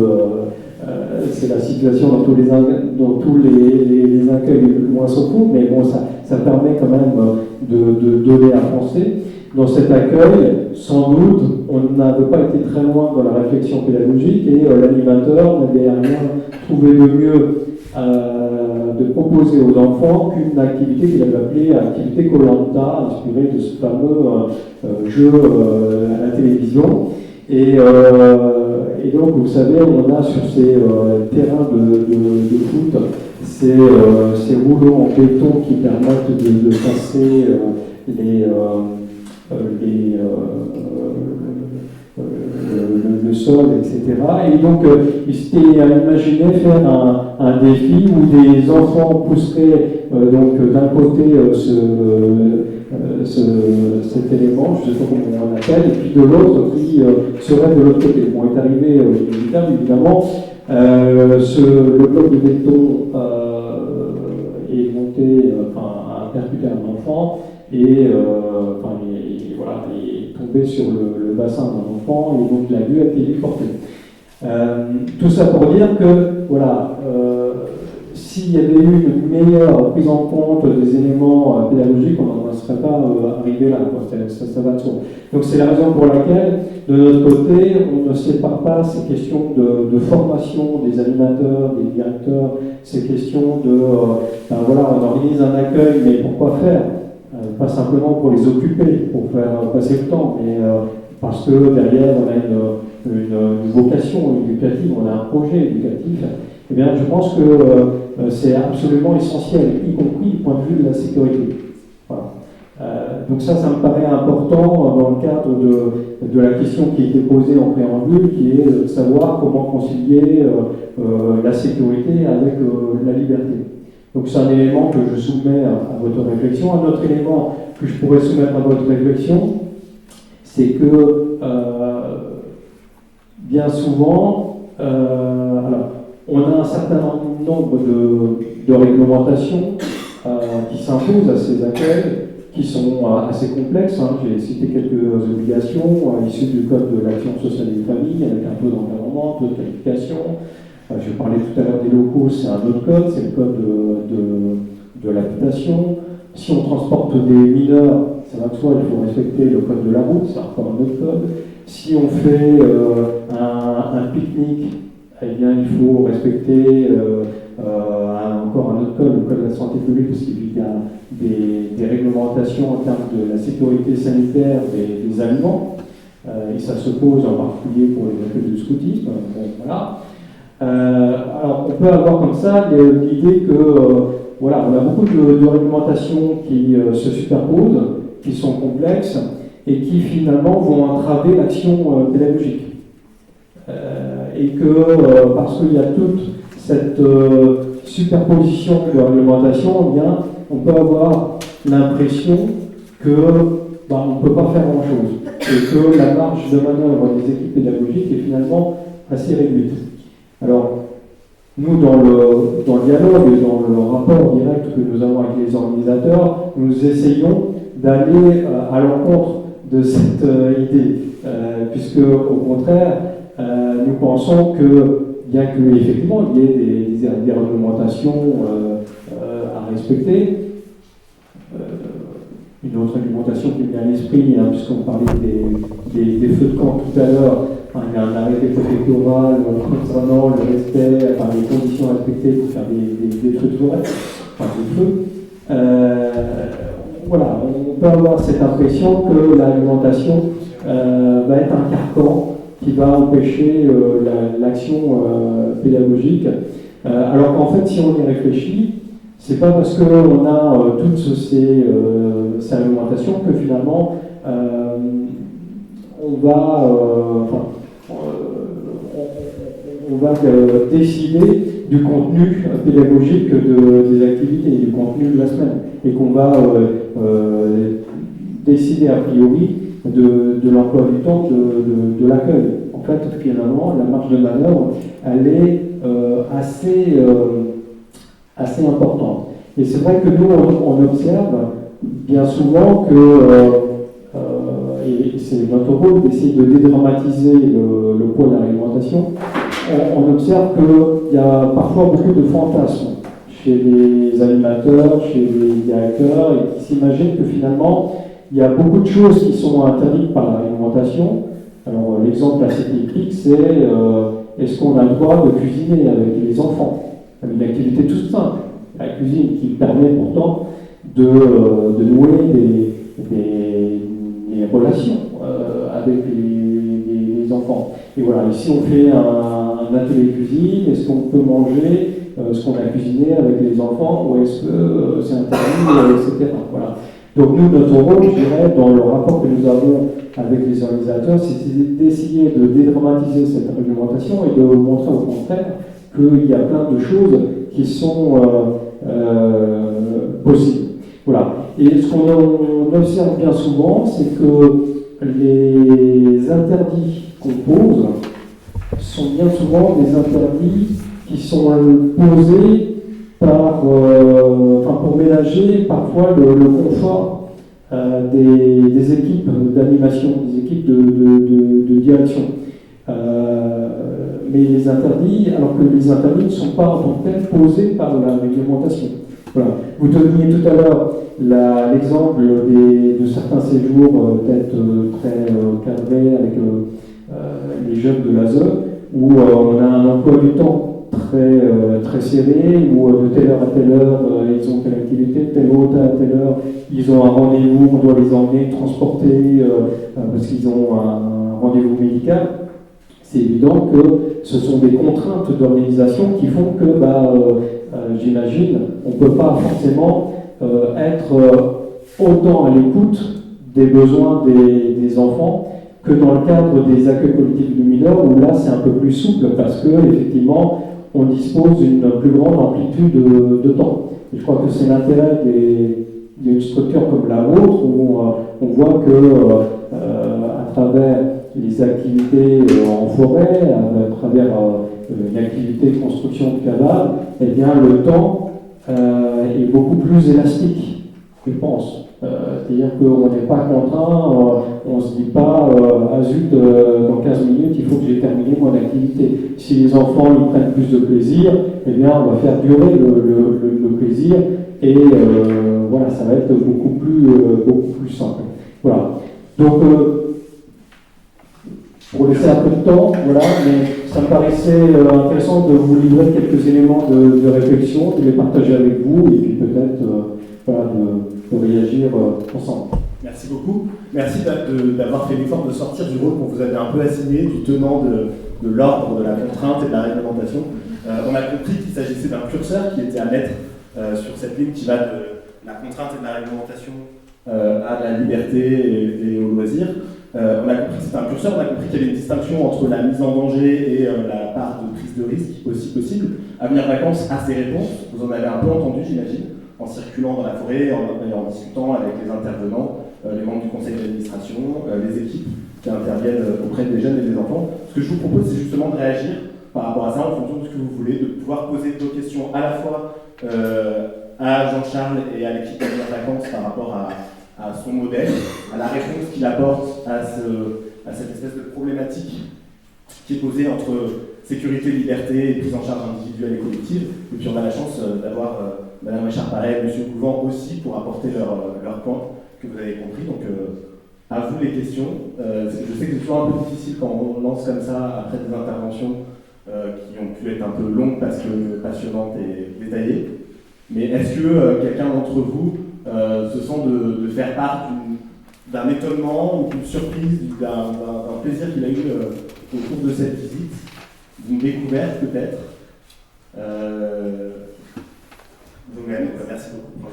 c'est la situation dans tous les accueils le moins secours, mais bon, ça permet quand même de donner à penser. Dans cet accueil, sans doute, on n'avait pas été très loin dans la réflexion pédagogique et l'animateur n'avait rien trouvé de mieux de proposer aux enfants qu'une activité qu'il avait appelée activité Koh-Lanta, inspirée de ce fameux jeu à la télévision. Et donc, vous savez, on a sur ces terrains de foot ces rouleaux en béton qui permettent de passer le sol, etc. Et donc, il s'était imaginé faire un défi où des enfants pousseraient d'un côté cet élément, je ne sais pas comment on l'appelle, et puis de l'autre qui serait de l'autre côté. Bon, est arrivé évidemment, le bloc de béton est monté, a percuté un enfant, et voilà, est tombé sur le bassin d'un enfant, et donc la vue a été déportée. Tout ça pour dire que, voilà, s'il y avait eu une meilleure prise en compte des éléments pédagogiques, on n'en serait pas arrivé là, ça va de soi. Donc c'est la raison pour laquelle, de notre côté, on ne sépare pas ces questions de formation des animateurs, des directeurs, ces questions voilà, on organise un accueil, mais pourquoi faire? pas simplement pour les occuper, pour faire passer le temps, mais parce que derrière on a une vocation éducative, on a un projet éducatif, eh bien je pense que c'est absolument essentiel, y compris du point de vue de la sécurité. Voilà. Donc ça me paraît important dans le cadre de la question qui a été posée en préambule, qui est de savoir comment concilier la sécurité avec la liberté. Donc c'est un élément que je soumets à votre réflexion. Un autre élément que je pourrais soumettre à votre réflexion, c'est que bien souvent, alors, on a un certain nombre de réglementations qui s'imposent à ces accueils, qui sont assez complexes. Hein. J'ai cité quelques obligations issues du Code de l'action sociale des familles, avec un peu d'encadrement, un peu de qualification. Je parlais tout à l'heure des locaux, c'est un autre code, c'est le code de l'habitation. Si on transporte des mineurs, ça va de soi, il faut respecter le code de la route, c'est encore un autre code. Si on fait un pique-nique, eh bien, il faut respecter encore un autre code, le code de la santé publique, parce qu'il y a des réglementations en termes de la sécurité sanitaire des aliments, et ça se pose en particulier pour les accueils du scoutisme. Voilà. Alors, on peut avoir comme ça l'idée que voilà, on a beaucoup de réglementations qui se superposent, qui sont complexes et qui finalement vont entraver l'action pédagogique. Et que parce qu'il y a toute cette superposition de réglementation, eh bien, on peut avoir l'impression que on ne peut pas faire grand-chose et que la marge de manœuvre des équipes pédagogiques est finalement assez réduite. Alors, nous, dans le dialogue et dans le rapport direct que nous avons avec les organisateurs, nous essayons d'aller à l'encontre de cette idée, puisque au contraire, nous pensons que, bien qu'effectivement il y ait des réglementations à respecter, une autre réglementation qui me vient à l'esprit, hein, puisqu'on parlait des feux de camp tout à l'heure, il y a un arrêté préfectoral concernant le respect, les conditions à respecter pour faire des feux de forêt, des feux. Voilà, on peut avoir cette impression que la réglementation va être un carcan qui va empêcher l'action pédagogique. Alors qu'en fait, si on y réfléchit, c'est pas parce qu'on a toutes ces réglementations que finalement on va décider du contenu pédagogique des activités, du contenu de la semaine, et qu'on va décider a priori de l'emploi du temps de l'accueil. En fait, finalement, la marge de manœuvre, elle est assez importante. Et c'est vrai que nous, on observe bien souvent que, et c'est notre rôle d'essayer de dédramatiser le poids de la réglementation, on observe qu'il y a parfois beaucoup de fantasmes chez les animateurs, chez les directeurs, et qui s'imaginent que finalement, il y a beaucoup de choses qui sont interdites par la réglementation. Alors, l'exemple assez typique, c'est est-ce qu'on a le droit de cuisiner avec les enfants? Une activité toute simple, la cuisine, qui permet pourtant de nouer des relations avec les enfants. Et voilà, ici on fait un atelier cuisine, est-ce qu'on peut manger ce qu'on a cuisiné avec les enfants, ou est-ce que c'est interdit, etc. Voilà. Donc nous, notre rôle, je dirais, dans le rapport que nous avons avec les organisateurs, c'est d'essayer de dédramatiser cette réglementation et de montrer au contraire qu'il y a plein de choses qui sont possibles. Voilà. Et ce qu'on observe bien souvent, c'est que les interdits qu'on pose sont bien souvent des interdits qui sont posés pour ménager parfois le confort des équipes d'animation, des équipes de direction. Mais les interdits, alors que les interdits ne sont pas en tant que tels posés par la réglementation. Voilà. Vous donniez tout à l'heure l'exemple de certains séjours peut-être très cadrés avec les jeunes de l'ASE, où on a un emploi du temps très serré, où de telle heure à telle heure, ils ont telle activité, de telle heure à telle heure, ils ont un rendez-vous, on doit les emmener, transporter, parce qu'ils ont un rendez-vous médical. C'est évident que ce sont des contraintes d'organisation qui font que, j'imagine, on ne peut pas forcément être autant à l'écoute des besoins des enfants que dans le cadre des accueils collectifs de mineurs, où là c'est un peu plus souple parce que effectivement on dispose d'une plus grande amplitude de temps. Et je crois que c'est l'intérêt d'une structure comme la vôtre où on voit que à travers les activités en forêt, à travers une activité de construction de cadavres, eh bien le temps est beaucoup plus élastique, je pense. C'est-à-dire qu'on n'est pas contraint, on ne se dit pas ah zut, dans 15 minutes il faut que j'ai terminé mon activité. Si les enfants ils prennent plus de plaisir, eh bien on va faire durer le plaisir et voilà, ça va être beaucoup plus simple. Voilà. Donc pour laisser un peu de temps, voilà, mais ça me paraissait intéressant de vous livrer quelques éléments de réflexion, de les partager avec vous et puis peut-être voilà, de réagir ensemble. Merci beaucoup. Merci d'avoir fait l'effort de sortir du rôle qu'on vous avait un peu assigné, du tenant de l'ordre, de la contrainte et de la réglementation. On a compris qu'il s'agissait d'un curseur qui était à mettre sur cette ligne qui va de la contrainte et de la réglementation à la liberté et au loisir. On a compris que c'était un curseur, on a compris qu'il y avait une distinction entre la mise en danger et la part de prise de risque aussi possible. Avenir Vacances a ses réponses, vous en avez un peu entendu j'imagine, en circulant dans la forêt, en discutant avec les intervenants, les membres du conseil d'administration, les équipes qui interviennent auprès des jeunes et des enfants. Ce que je vous propose, c'est justement de réagir par rapport à ça en fonction de ce que vous voulez, de pouvoir poser vos questions à la fois à Jean-Charles et à l'équipe d'Avenir Vacances par rapport à son modèle, à la réponse qu'il apporte à cette espèce de problématique qui est posée entre sécurité, liberté et prise en charge individuelle et collective. Et puis on a la chance d'avoir Madame Richard-Paret et Monsieur Couvent aussi pour apporter leur point que vous avez compris. Donc à vous les questions. Je sais que c'est toujours un peu difficile quand on lance comme ça après des interventions qui ont pu être un peu longues parce que passionnantes et détaillées. Mais est-ce que quelqu'un d'entre vous se sent de faire part d'un étonnement ou d'une surprise, d'un plaisir qu'il a eu au cours de cette visite, d'une découverte peut-être vous-même, merci beaucoup.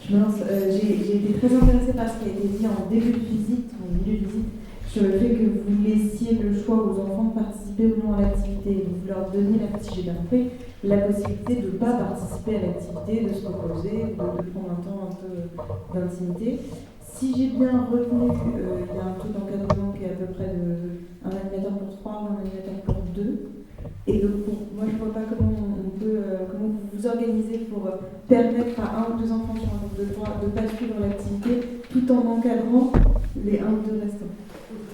Je me lance. J'ai été très intéressée par ce qui a été dit en début de visite, en milieu de visite, sur le fait que vous laissiez le choix aux enfants de participer ou non à l'activité. Vous leur donniez, si j'ai bien compris, la possibilité de ne pas participer à l'activité, de se reposer, de prendre un temps un peu d'intimité. Si j'ai bien retenu, il y a un taux d'encadrement qui est à peu près un animateur pour 3 ou un animateur pour 2. Et donc, moi, je ne vois pas comment vous vous organisez pour permettre à 1 ou 2 enfants sur un groupe de 3 de ne pas suivre l'activité tout en encadrant les 1 ou 2 restants.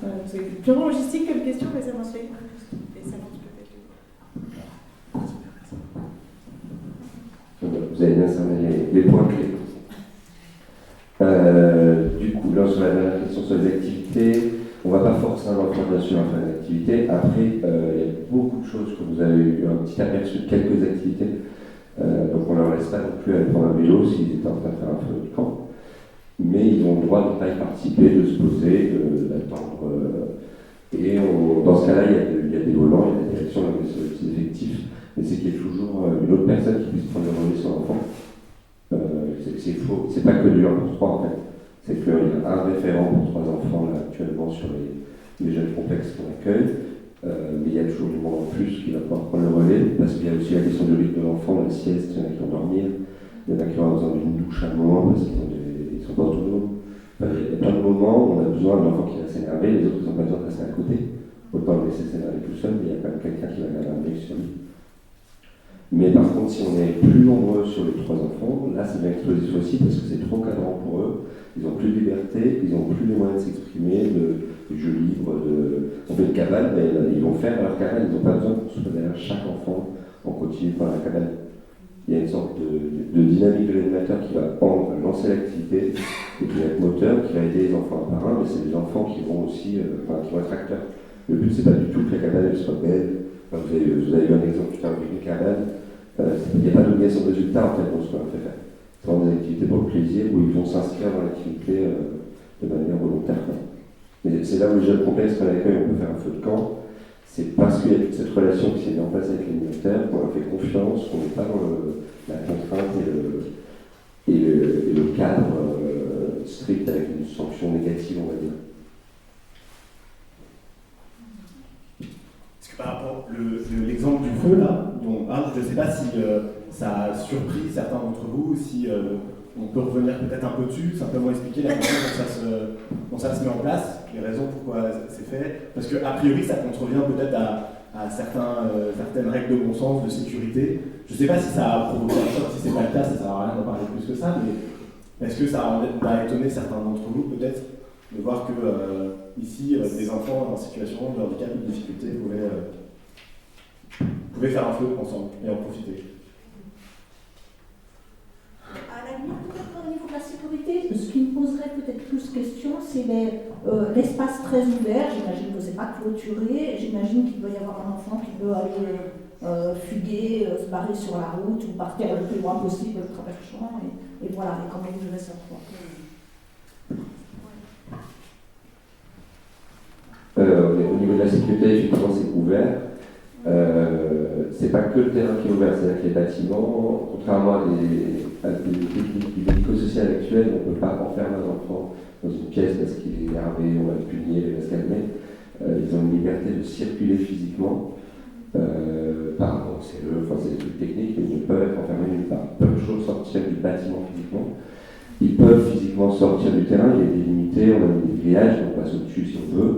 Voilà, c'est purement logistique comme question, mais ça m'inspire. Vous avez bien cerné les points clés. Du coup, là, sur la dernière question sur les activités, on ne va pas forcer un enfant bien sûr à faire une activité. Après, il y a beaucoup de choses que vous avez eu un petit aperçu de quelques activités. Donc on ne leur laisse pas non plus aller prendre un vélo s'ils étaient en train de faire un feu de camp. Mais ils ont le droit de ne pas y participer, de se poser, d'attendre. Et dans ce cas-là, il y a des volants, il y a des directions, il y a des petits effectifs. Mais c'est qu'il y ait toujours une autre personne qui puisse prendre le relais sur l'enfant. C'est faux. C'est pas que du 1 pour 3 en fait. C'est qu'il y a un référent pour 3 enfants là, actuellement sur les jeunes complexes qu'on accueille. Mais il y a toujours du monde en plus qui va pouvoir prendre le relais, parce qu'il y a aussi la question du rythme de l'enfant, la sieste, il y en a qui vont dormir, il y en a qui ont besoin d'une douche à un moment parce qu'ils sont pas autonomes. Enfin, il y a plein de moments où on a besoin d'un enfant qui va s'énerver, les autres ils n'ont pas besoin de rester à côté. Autant le laisser s'énerver tout seul, mais il y a quand même quelqu'un qui va garder un œil sur lui. Mais par contre, si on est plus nombreux sur les 3 enfants, là c'est bien explosif aussi parce que c'est trop cadrant pour eux. Ils n'ont plus de liberté, ils n'ont plus les moyens de s'exprimer, de jeux libres, on fait une cabane, mais ils vont faire leur cabane, ils n'ont pas besoin qu'on soit derrière chaque enfant en continu par la cabane. Il y a une sorte de dynamique de l'animateur qui va lancer l'activité et qui va être moteur, qui va aider les enfants un par un, mais c'est les enfants qui vont aussi, qui vont être acteurs. Le but c'est pas du tout que la cabane elle soit belle, Enfin, vous avez eu un exemple tout à l'heure avec les cabanes. Il n'y a pas d'obligation de résultat en fait dans ce qu'on a fait faire. C'est vraiment des activités pour le plaisir où ils vont s'inscrire dans l'activité de manière volontaire. Mais c'est là où le jeune complexe, à l'accueil, on peut faire un feu de camp. C'est parce qu'il y a toute cette relation qui s'est mise en place avec l'animateur qu'on a fait confiance, qu'on n'est pas dans la contrainte et le cadre strict avec une sanction négative, on va dire. Parce que par rapport à l'exemple du feu, là, je ne sais pas si ça a surpris certains d'entre vous, si on peut revenir peut-être un peu dessus, simplement expliquer la façon dont ça se met en place, les raisons pourquoi c'est fait, parce qu'a priori ça contrevient peut-être à certaines règles de bon sens, de sécurité. Je ne sais pas si ça a provoqué un choc, si ce n'est pas le cas, ça ne sert à rien d'en parler plus que ça, mais est-ce que ça a étonné certains d'entre vous peut-être de voir que ici, des enfants en situation de handicap ou de difficulté pouvaient faire un feu ensemble et en profiter? À la limite, peut-être au niveau de la sécurité, ce qui me poserait peut-être plus question, c'est l'espace très ouvert. J'imagine que ce n'est pas clôturé. J'imagine qu'il doit y avoir un enfant qui veut aller fuguer, se barrer sur la route ou partir le plus loin possible de travers le champ. Et voilà, et comment vous gérez ça? Au niveau de la sécurité, effectivement, c'est ouvert. C'est pas que le terrain qui est ouvert, c'est-à-dire que les bâtiments, contrairement à des techniques du médico-social actuelles, on ne peut pas enfermer un enfant dans une pièce parce qu'il est énervé, on va le punir, il va se calmer. Ils ont une liberté de circuler physiquement. C'est des trucs techniques, mais ils ne peuvent être enfermés nulle part. Ils peuvent toujours sortir du bâtiment physiquement. Ils peuvent physiquement sortir du terrain, il y a des limités, on a mis des grillages, on passe au-dessus si on veut.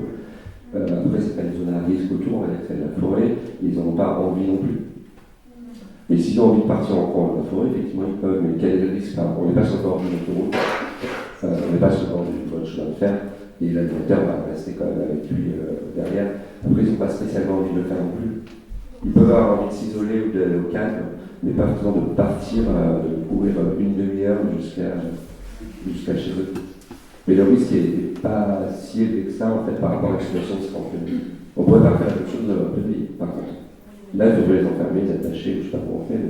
Après, c'est pas une zone à risque autour, on va dire que c'est de la forêt, ils n'en ont pas envie non plus. Et s'ils ont envie de partir en courant de la forêt, effectivement, ils peuvent, mais quel est le risque? On n'est pas sur le bord d'une autoroute, on n'est pas sur le bord d'une voie de chemin de fer, et l'animateur va rester quand même avec lui derrière. Après, ils n'ont pas spécialement envie de le faire non plus. Ils peuvent avoir envie de s'isoler ou d'aller au calme, mais pas forcément de partir, de courir une demi-heure jusqu'à chez eux. Mais le risque n'est pas si élevé que ça, en fait, par rapport à la situation de ce qu'on fait. On pourrait pas faire la même chose dans un pays, par contre. Là, il faudrait les enfermer, les attacher, ou je ne sais pas comment on fait.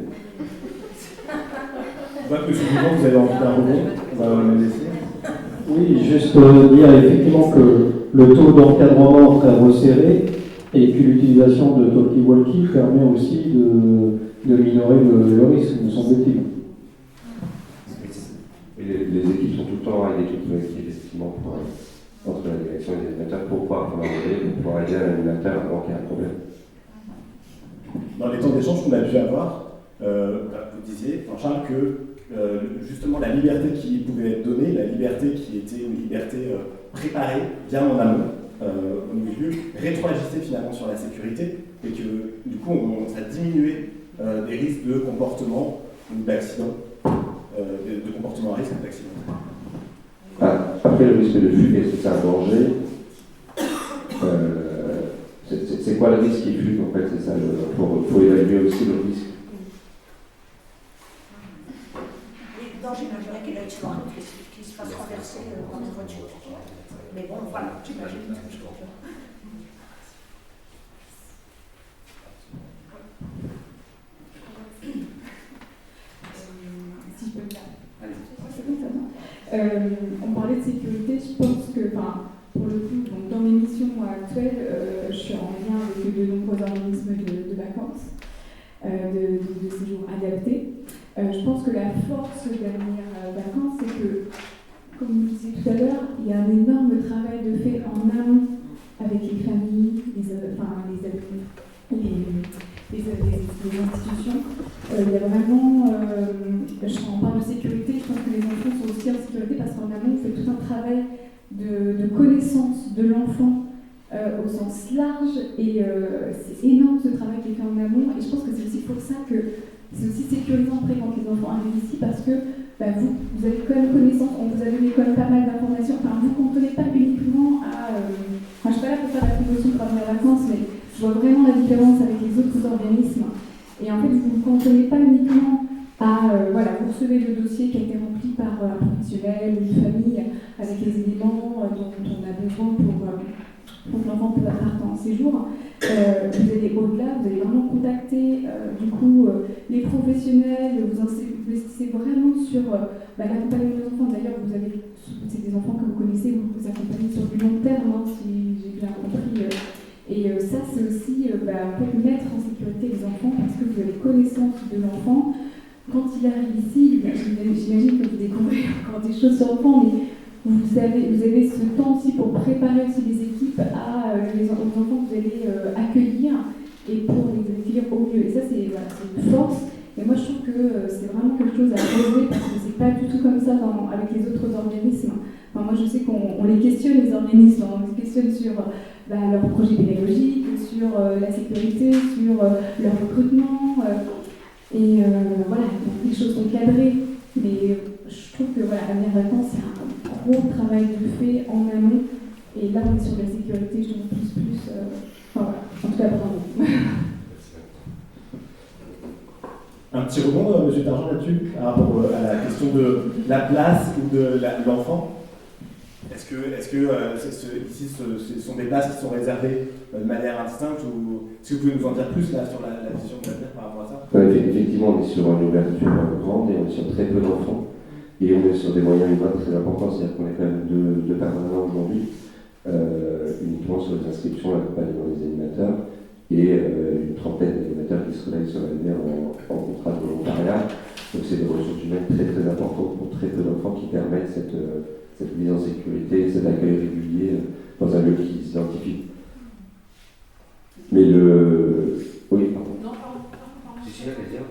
Je vois que souvent vous avez envie d'un rebond, on va le laisser. Oui, juste dire effectivement que le taux d'encadrement très resserré et que l'utilisation de talkie-walkie permet aussi de minorer le risque, me semble-t-il. Les équipes sont tout le temps avec l'équipe effectivement entre la direction et les animateurs pour pouvoir prendre un relais, pour pouvoir aider un animateur avant qu'il y ait un problème. Dans les temps d'échange qu'on a pu avoir, vous disiez, Jean-Charles, que justement la liberté qui pouvait être donnée, la liberté qui était une liberté préparée bien en amont, au début, rétroagissait finalement sur la sécurité et que du coup ça diminuait des risques de comportement ou d'accident, de comportement à risque d'accident. Après le risque de fugue, est-ce que c'est un danger? C'est quoi le risque qui fugue en fait? C'est ça, il faut évaluer aussi le risque. Non, j'imaginerais qu'il y ait un qui se fasse renverser dans une voiture. Mais bon, voilà, j'imagine. Si je peux me faire. On parlait de sécurité, je pense que, pour le coup, donc, dans mes missions actuelles, je suis en lien avec de nombreux organismes de vacances, de séjours adaptés. Je pense que la force dernière vacances, c'est que, comme vous le disiez tout à l'heure, il y a un énorme travail de fait en amont avec les familles, les institutions. Il y a vraiment, on parle de sécurité, je pense que les enfants sont aussi en sécurité parce qu'en amont, on fait tout un travail de connaissance de l'enfant au sens large et c'est énorme ce travail qui est fait en amont et je pense que c'est aussi pour ça que c'est aussi sécurisant après quand les enfants arrivent ici parce que vous avez quand même connaissance, on vous a donné quand même pas mal d'informations, vous ne comprenez pas uniquement à... je ne suis pas là pour faire la promotion pour les vacances, mais je vois vraiment la différence avec les autres organismes. Et en fait, vous ne comprenez pas uniquement à... vous recevez le dossier qui a été rempli par un professionnel, une famille, avec les éléments dont on a besoin pour que l'enfant parte en séjour, vous allez au-delà, vous allez vraiment contacter les professionnels, vous investissez vraiment sur l'accompagnement des enfants. D'ailleurs, c'est des enfants que vous connaissez, vous accompagnez sur du long terme, hein, si j'ai bien compris. Ça, c'est aussi mettre en sécurité les enfants parce que vous avez connaissance de l'enfant. Quand il arrive ici, j'imagine que vous découvrez encore des choses sur l'enfant, mais vous avez ce temps aussi pour préparer aussi les équipes aux enfants que vous allez accueillir et pour les accueillir au mieux. Et ça, c'est une force. Et moi, je trouve que c'est vraiment quelque chose à relever parce que c'est pas du tout comme ça avec les autres organismes. Enfin, moi, je sais qu'on les questionne, les organismes, on les questionne sur leur projet pédagogique, sur la sécurité, sur leur recrutement. Voilà, donc les choses sont cadrées. Mais je trouve que Avenir Vacances, c'est un gros travail de fait en amont. Et là, on est sur la sécurité, je trouve plus. Voilà. En tout cas, bravo. Un petit rebond, M. Targent, là-dessus, par rapport à la question de la place ou de l'enfant. Est-ce que ici, ce sont des places qui sont réservées de manière indistincte ou est-ce que vous pouvez nous en dire plus là, sur la vision de l'avenir par rapport à ça? Effectivement, on est sur une ouverture grande et on est sur très peu d'enfants. Et on est sur des moyens humains très importants, c'est-à-dire qu'on est quand même deux permanents aujourd'hui, uniquement sur les inscriptions, l'accompagnement des animateurs, et une trentaine d'animateurs qui se relèvent sur l'avenir en contrat de volontariat. Donc c'est des ressources humaines très très importantes pour très peu d'enfants qui permettent cette mise en sécurité, cet accueil régulier dans un lieu qui s'identifie. Mais Oui, pardon. Non, pardon. Cécilia, qu'elle dit?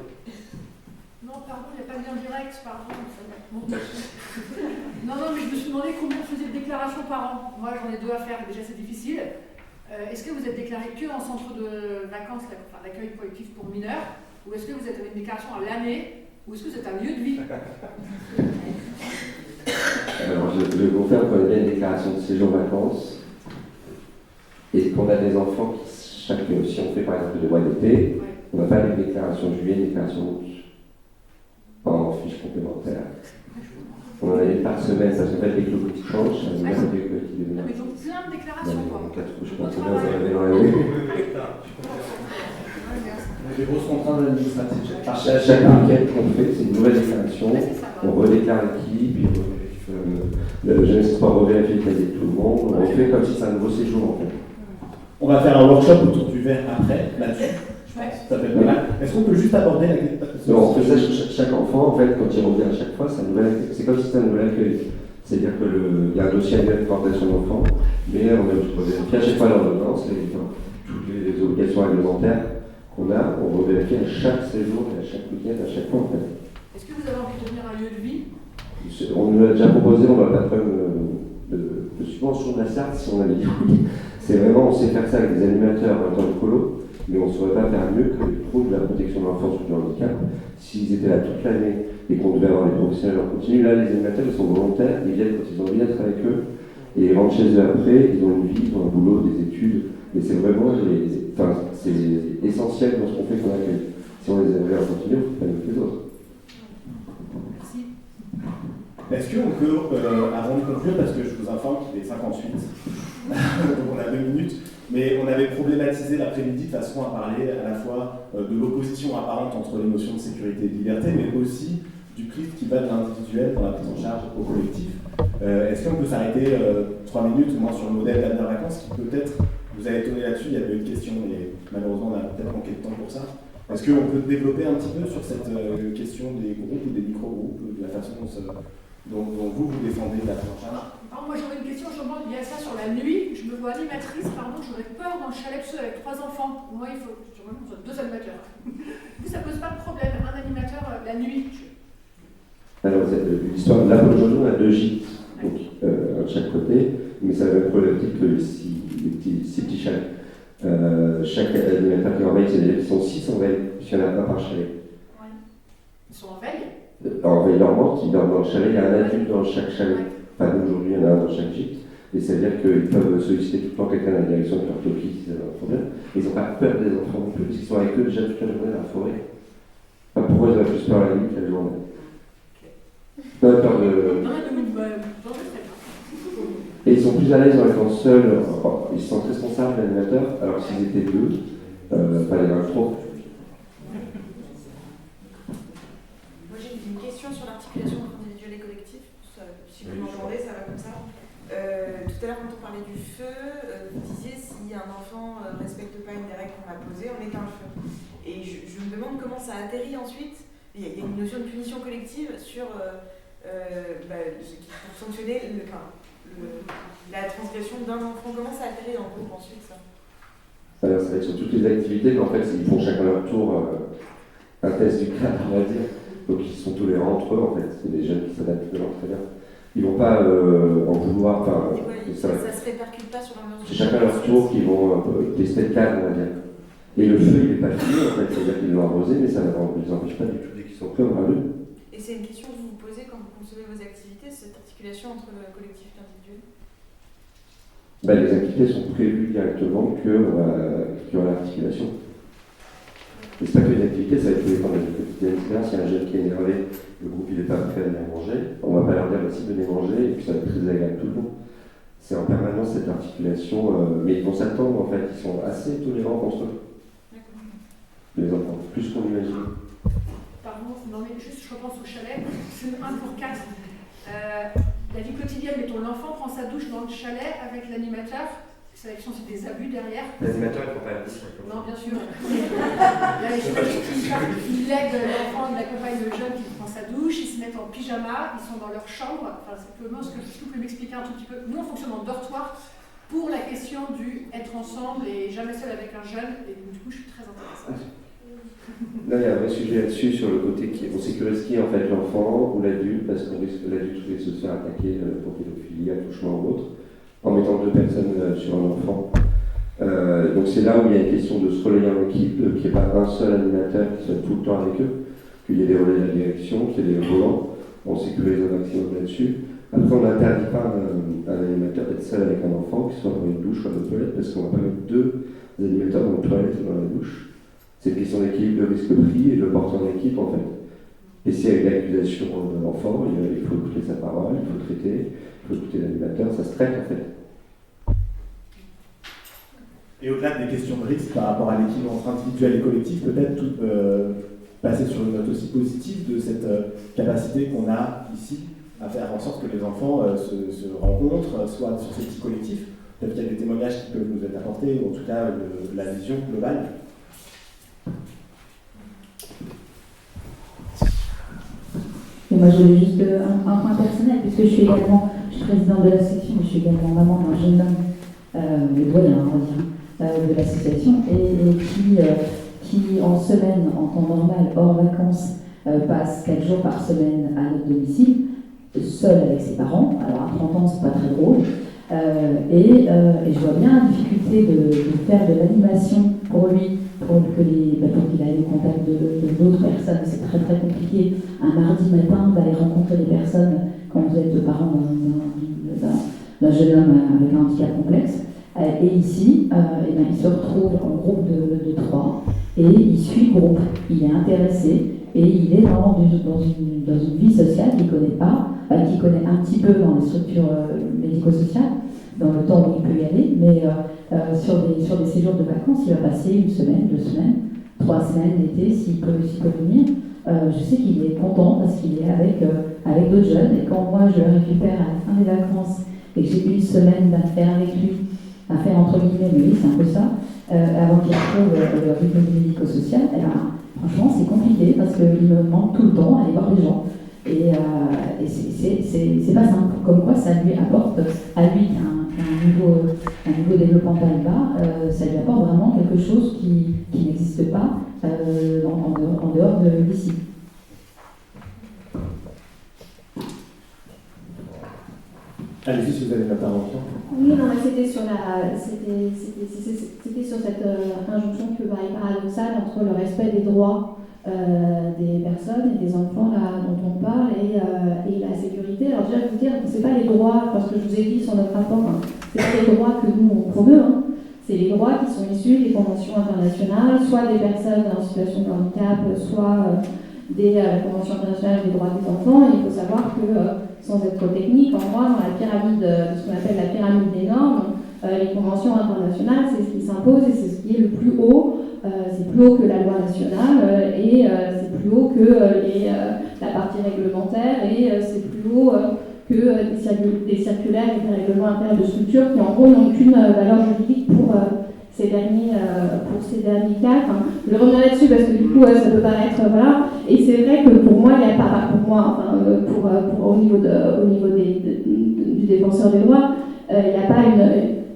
Non, pardon, il n'y a pas de lien direct, pardon. Non, mais je me suis demandé combien on faisait de déclarations par an. Moi, j'en ai 2 à faire, déjà c'est difficile. Est-ce que vous êtes déclaré que en centre de vacances, d'accueil collectif pour mineurs, ou est-ce que vous êtes avec une déclaration à l'année, ou est-ce que vous êtes un lieu de vie? Alors, je vais vous faire qu'on a bien une déclaration de séjour vacances, et qu'on a des enfants qui, si on fait par exemple le mois d'été, on n'a pas les déclarations juillet, les déclarations août, en fiche complémentaire. On en a une par semaine, parce qu'en fait, les clous qui changent, ça nous met des petits déménagements. Mais donc plein de déclarations, quoi. Je pense que vous avez dans l'année. Des grosses contraintes administratives. Chaque week-end qu'on fait, c'est une nouvelle déclaration. On redéclare l'équipe, puis le jeunesse sport revérifie quasi tout le monde. On fait comme si c'était un nouveau séjour en fait. On va faire un workshop autour du verre après, là-dessus. Ça fait pas mal. Est-ce qu'on peut juste aborder la question? Non, on fait ça chaque enfant, en fait, quand il revient à chaque fois, c'est comme si c'était un nouvel accueil. C'est-à-dire qu'il y a un dossier annuel de coordination d'enfants, mais on a vérifié à chaque fois l'ordonnance, toutes les obligations réglementaires qu'on a, on revérifie à chaque séjour, et à chaque week-end, à chaque fois en fait. Est-ce que vous avez envie de devenir un lieu de vie? On nous l'a déjà proposé, on n'a pas de problème de subvention de la SART si on avait dit oui. C'est vraiment, on sait faire ça avec des animateurs en temps de colo, mais on ne saurait pas faire mieux que les trous de la protection de l'enfance ou du handicap. S'ils étaient là toute l'année et qu'on devait avoir des professionnels en continu, là les animateurs ils sont volontaires, ils viennent quand ils ont envie d'être avec eux, et ils rentrent chez eux après, ils ont une vie, ils ont un boulot, des études, et c'est vraiment c'est essentiel dans ce qu'on fait qu'on accueille. Si on les avait en continu, on ne fait pas mieux que les autres. Merci. Est-ce qu'on peut, avant de conclure, parce que je vous informe qu'il est 58, donc on a 2 minutes, mais on avait problématisé l'après-midi de façon à parler à la fois de l'opposition apparente entre les notions de sécurité et de liberté, mais aussi du prisme qui va de l'individuel dans la prise en charge au collectif. Est-ce qu'on peut s'arrêter 3 minutes, au moins sur le modèle d'Avenir Vacances, qui peut-être vous a étonné là-dessus? Il y avait une question, mais malheureusement on a peut-être manqué de temps pour ça. Est-ce qu'on peut développer un petit peu sur cette question des groupes ou des micro-groupes, de la façon dont vous défendez la prise en charge? Moi j'aurais une question, je me demande, il y a ça sur la nuit, je me vois animatrice, j'aurais peur dans le chalet avec 3 enfants. Moi il faut 2 animateurs. Vous, ça pose pas de problème, un animateur la nuit? Alors l'histoire, là aujourd'hui on a 2 gîtes, donc un de chaque côté, mais ça va être problématique que les 6 petits chalets. Chaque animateur qui est en veille, c'est-à-dire qu'ils sont 6 en veille, puisqu'il n'y en a pas par chalet. Ouais. Ils sont en veille? En veille dormante, ils dorment dans le chalet, il y a un adulte dans chaque chalet. Enfin, nous aujourd'hui, il y en a un dans chaque gîte. Et c'est-à-dire qu'ils peuvent solliciter tout le temps quelqu'un à la direction de leur topi si ça va un problème. Ils n'ont pas peur des enfants non plus, parce qu'ils sont avec eux déjà toute la journée dans la forêt. Enfin, pour eux, ils ont plus peur la nuit que la journée. Pas peur de. Et ils sont plus à l'aise en étant seuls, ils se sentent responsables, l'animateur, alors s'ils étaient deux, pas les 23. Moi j'ai une question sur l'articulation entre individuel et collectif, si vous m'entendez, ça va comme ça. Tout à l'heure quand on parlait du feu, vous disiez si un enfant ne respecte pas une des règles qu'on a posées, on éteint le feu. Et je me demande comment ça atterrit ensuite. Il y a une notion de punition collective sur pour sanctionner la transgression d'un enfant. Comment ça atterrit dans le groupe ensuite ça? Alors, ça va être sur toutes les activités, mais en fait ils font chacun leur tour un test du cadre, on va dire. Donc ils sont tolérants entre eux en fait, c'est des jeunes qui s'adaptent de leur très bien. Ils vont pas en vouloir, ça se répercute pas sur leur mesure. C'est chacun leur tour qui vont tester le cadre, on va dire. Et le feu, il n'est pas fini, en fait, c'est-à-dire qu'ils l'ont arrosé, mais ça ne les empêche pas du tout dès qu'ils sont prêts, on va le. Et c'est une question que vous vous posez quand vous concevez vos activités, cette articulation entre le collectif et l'individuel? Les activités sont prévues directement qu'il y aura l'articulation. Mais c'est pas que les activités, ça va être tous les temps de la vie quotidienne. C'est-à-dire, s'il y a un jeune qui est énervé, le groupe il n'est pas prêt à venir manger, on ne va pas leur dire si venez manger, et puis ça va être très agréable tout le monde. C'est en permanence cette articulation, mais ils vont s'attendre en fait, ils sont assez tolérants contre eux. Les enfants, plus qu'on imagine. Pardon, non mais juste je repense au chalet, c'est 1 pour 4. La vie quotidienne, mettons, l'enfant prend sa douche dans le chalet avec l'animateur. Sélection, c'est des abus derrière. L'animateur, il ne prend pas la douche. Non, bien sûr. Là, il aide l'enfant, il accompagne le jeune qui prend sa douche, ils se mettent en pyjama, ils sont dans leur chambre. Enfin, simplement, est-ce que vous pouvez m'expliquer un tout petit peu? Nous, on fonctionne en dortoir pour la question du être ensemble et jamais seul avec un jeune. Et du coup, je suis très intéressée. Là, il y a un vrai sujet là-dessus sur le côté qui on sécurise qui en fait l'enfant ou l'adulte, parce qu'on risque que l'adulte risque de se faire attaquer pour pédophilie, attouchement ou autre, en mettant 2 personnes sur un enfant. Donc c'est là où il y a une question de se relayer en équipe, qu'il n'y ait pas un seul animateur qui soit tout le temps avec eux, qu'il y ait des relais de la direction, qu'il y ait des volants, on sécurise un maximum là-dessus. Après, on n'interdit pas à un animateur d'être seul avec un enfant, qu'il soit dans une douche ou dans une toilette, parce qu'on ne va pas mettre 2 animateurs dans une toilette et dans la douche. C'est une question d'équilibre de risque pris et de porter en équipe en fait. Et s'il y a une accusation de l'enfant, il faut écouter sa parole, il faut traiter, il faut écouter l'animateur, ça se traite en fait. Et au-delà des questions de risque par rapport à l'équilibre entre individuel et collectif, peut-être passer sur une note aussi positive de cette capacité qu'on a ici à faire en sorte que les enfants se rencontrent, soit sur ces petits collectifs. Peut-être qu'il y a des témoignages qui peuvent nous être apportés, ou en tout cas la vision globale. Et moi, je voulais juste un point personnel, puisque je suis présidente de l'association, mais je suis également maman d'un jeune homme, le doyen, on va dire, de l'association, et qui en semaine, en temps normal, hors vacances, passe 4 jours par semaine à notre domicile, seul avec ses parents. Alors à 30 ans, c'est pas très drôle. Et je vois bien la difficulté de faire de l'animation pour lui, pour qu'il aille au contact de d'autres personnes. C'est très très compliqué un mardi matin d'aller rencontrer des personnes quand vous êtes parent d'un jeune homme avec un handicap complexe. Et ici, il se retrouve en groupe de 3 et il suit le groupe, il est intéressé et il est dans une vie sociale qu'il ne connaît pas, qu'il connaît un petit peu dans les structures médico-sociales, dans le temps où il peut y aller, mais sur des séjours de vacances, il va passer 1 semaine, 2 semaines, 3 semaines l'été, s'il peut venir. Je sais qu'il est content parce qu'il est avec d'autres jeunes, et quand moi je le récupère à la fin des vacances et que j'ai 1 semaine d'affaires avec lui, à faire entre guillemets, mais oui, c'est un peu ça, avant qu'il retrouve le rythme médico-social, franchement c'est compliqué parce qu'il me demande tout le temps d'aller voir des gens. Et c'est pas simple, comme quoi ça lui apporte à lui un niveau développemental bas, ça lui apporte vraiment quelque chose qui n'existe pas en dehors de d'ici. Allez-y si vous avez une intervention. Oui, non, mais c'était sur cette injonction que paraît paradoxale entre le respect des droits des personnes et des enfants là, dont on parle et la sécurité. Alors déjà, je vais vous dire, c'est pas les droits, parce que je vous ai dit sur notre rapport, c'est pas les droits que nous on promeut, c'est les droits qui sont issus des conventions internationales, soit des personnes en situation de handicap, soit des conventions internationales des droits des enfants. Et il faut savoir que sans être trop technique, en droit, dans la pyramide, ce qu'on appelle la pyramide des normes, les conventions internationales, c'est ce qui s'impose et c'est ce qui est le plus haut. C'est plus haut que la loi nationale et c'est plus haut que la partie réglementaire et c'est plus haut que des circulaires et des règlements internes de structure qui en gros n'ont qu'une valeur juridique pour ces derniers cas. Enfin, je vais revenir là-dessus parce que du coup ça peut paraître voilà. Et c'est vrai que pour moi il n'y a pas au niveau du défenseur des droits il n'y a pas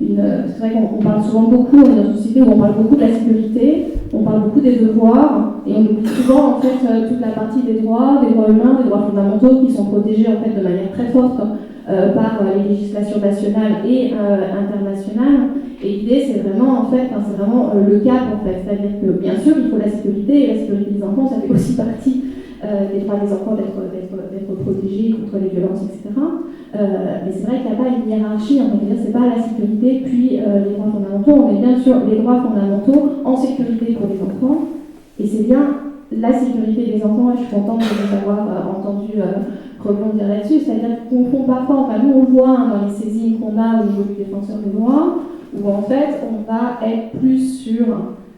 c'est vrai qu'on parle souvent beaucoup, on est dans une société où on parle beaucoup de la sécurité, on parle beaucoup des devoirs, et on oublie souvent en fait toute la partie des droits humains, des droits fondamentaux qui sont protégés en fait de manière très forte par les législations nationales et internationales. Et l'idée c'est vraiment en fait, c'est vraiment le cap en fait, c'est-à-dire que bien sûr il faut la sécurité, et la sécurité des enfants ça fait aussi partie des droits des enfants d'être protégés contre les violences, etc. Mais c'est vrai qu'il n'y a pas une hiérarchie, on peut dire c'est pas la sécurité puis les droits fondamentaux, on est bien sûr les droits fondamentaux en sécurité pour les enfants, et c'est bien la sécurité des enfants, et je suis contente de vous avoir entendu rebondir là-dessus, c'est-à-dire qu'on confond parfois, nous on le voit dans les saisines qu'on a au niveau du défenseur des droits, où en fait on va être plus sur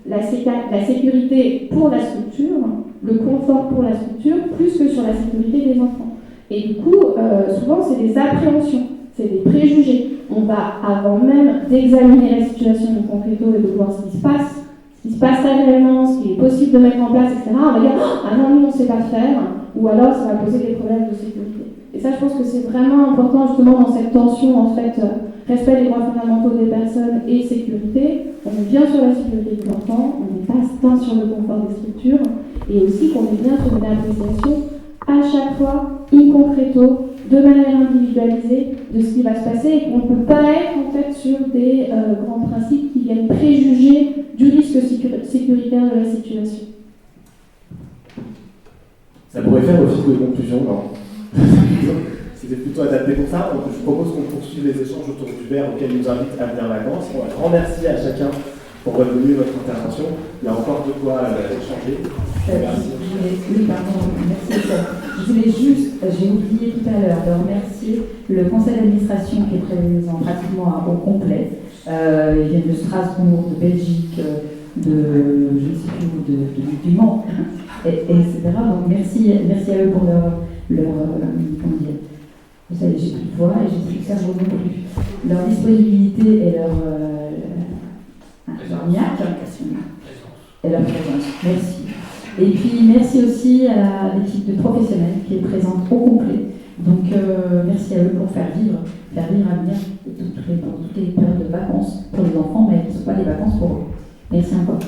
la sécurité pour la structure, le confort pour la structure, plus que sur la sécurité des enfants. Et du coup, souvent, c'est des appréhensions, c'est des préjugés. On va, avant même d'examiner la situation du concreto et de voir ce qui se passe réellement, ce qui est possible de mettre en place, etc., on va dire « Ah non, nous, on ne sait pas faire », ou alors ça va poser des problèmes de sécurité. Et ça, je pense que c'est vraiment important, justement, dans cette tension, en fait, respect des droits fondamentaux des personnes et sécurité. On est bien sur la sécurité de l'enfant, on n'est pas tant sur le confort des structures, et aussi qu'on est bien sur une appréciation à chaque fois, in concreto, de manière individualisée, de ce qui va se passer, et qu'on ne peut pas être en fait sur des grands principes qui viennent préjuger du risque sécuritaire de la situation. Ça pourrait faire office de conclusion, non? C'était plutôt adapté pour ça. Donc, je propose qu'on poursuive les échanges autour du verre auquel nous invite à venir vacances. Un grand merci à chacun pour revenir votre intervention. Il y a encore de quoi échanger. Merci. Oui, pardon, merci. Je voulais juste, j'ai oublié tout à l'heure de remercier le conseil d'administration qui est présent pratiquement au complet. Ils viennent de Strasbourg, de Belgique, je ne sais plus où, du Mans, etc. Donc merci à eux pour leur comment dire, vous savez, j'ai plus de voix et j'ai plus de cerveau non plus. Leur disponibilité et leur niaque et leur présence. Merci. Et puis merci aussi à l'équipe de professionnels qui est présente au complet. Donc merci à eux pour faire vivre à venir toutes les périodes de vacances pour les enfants, mais qui ne sont pas des vacances pour eux. Merci encore.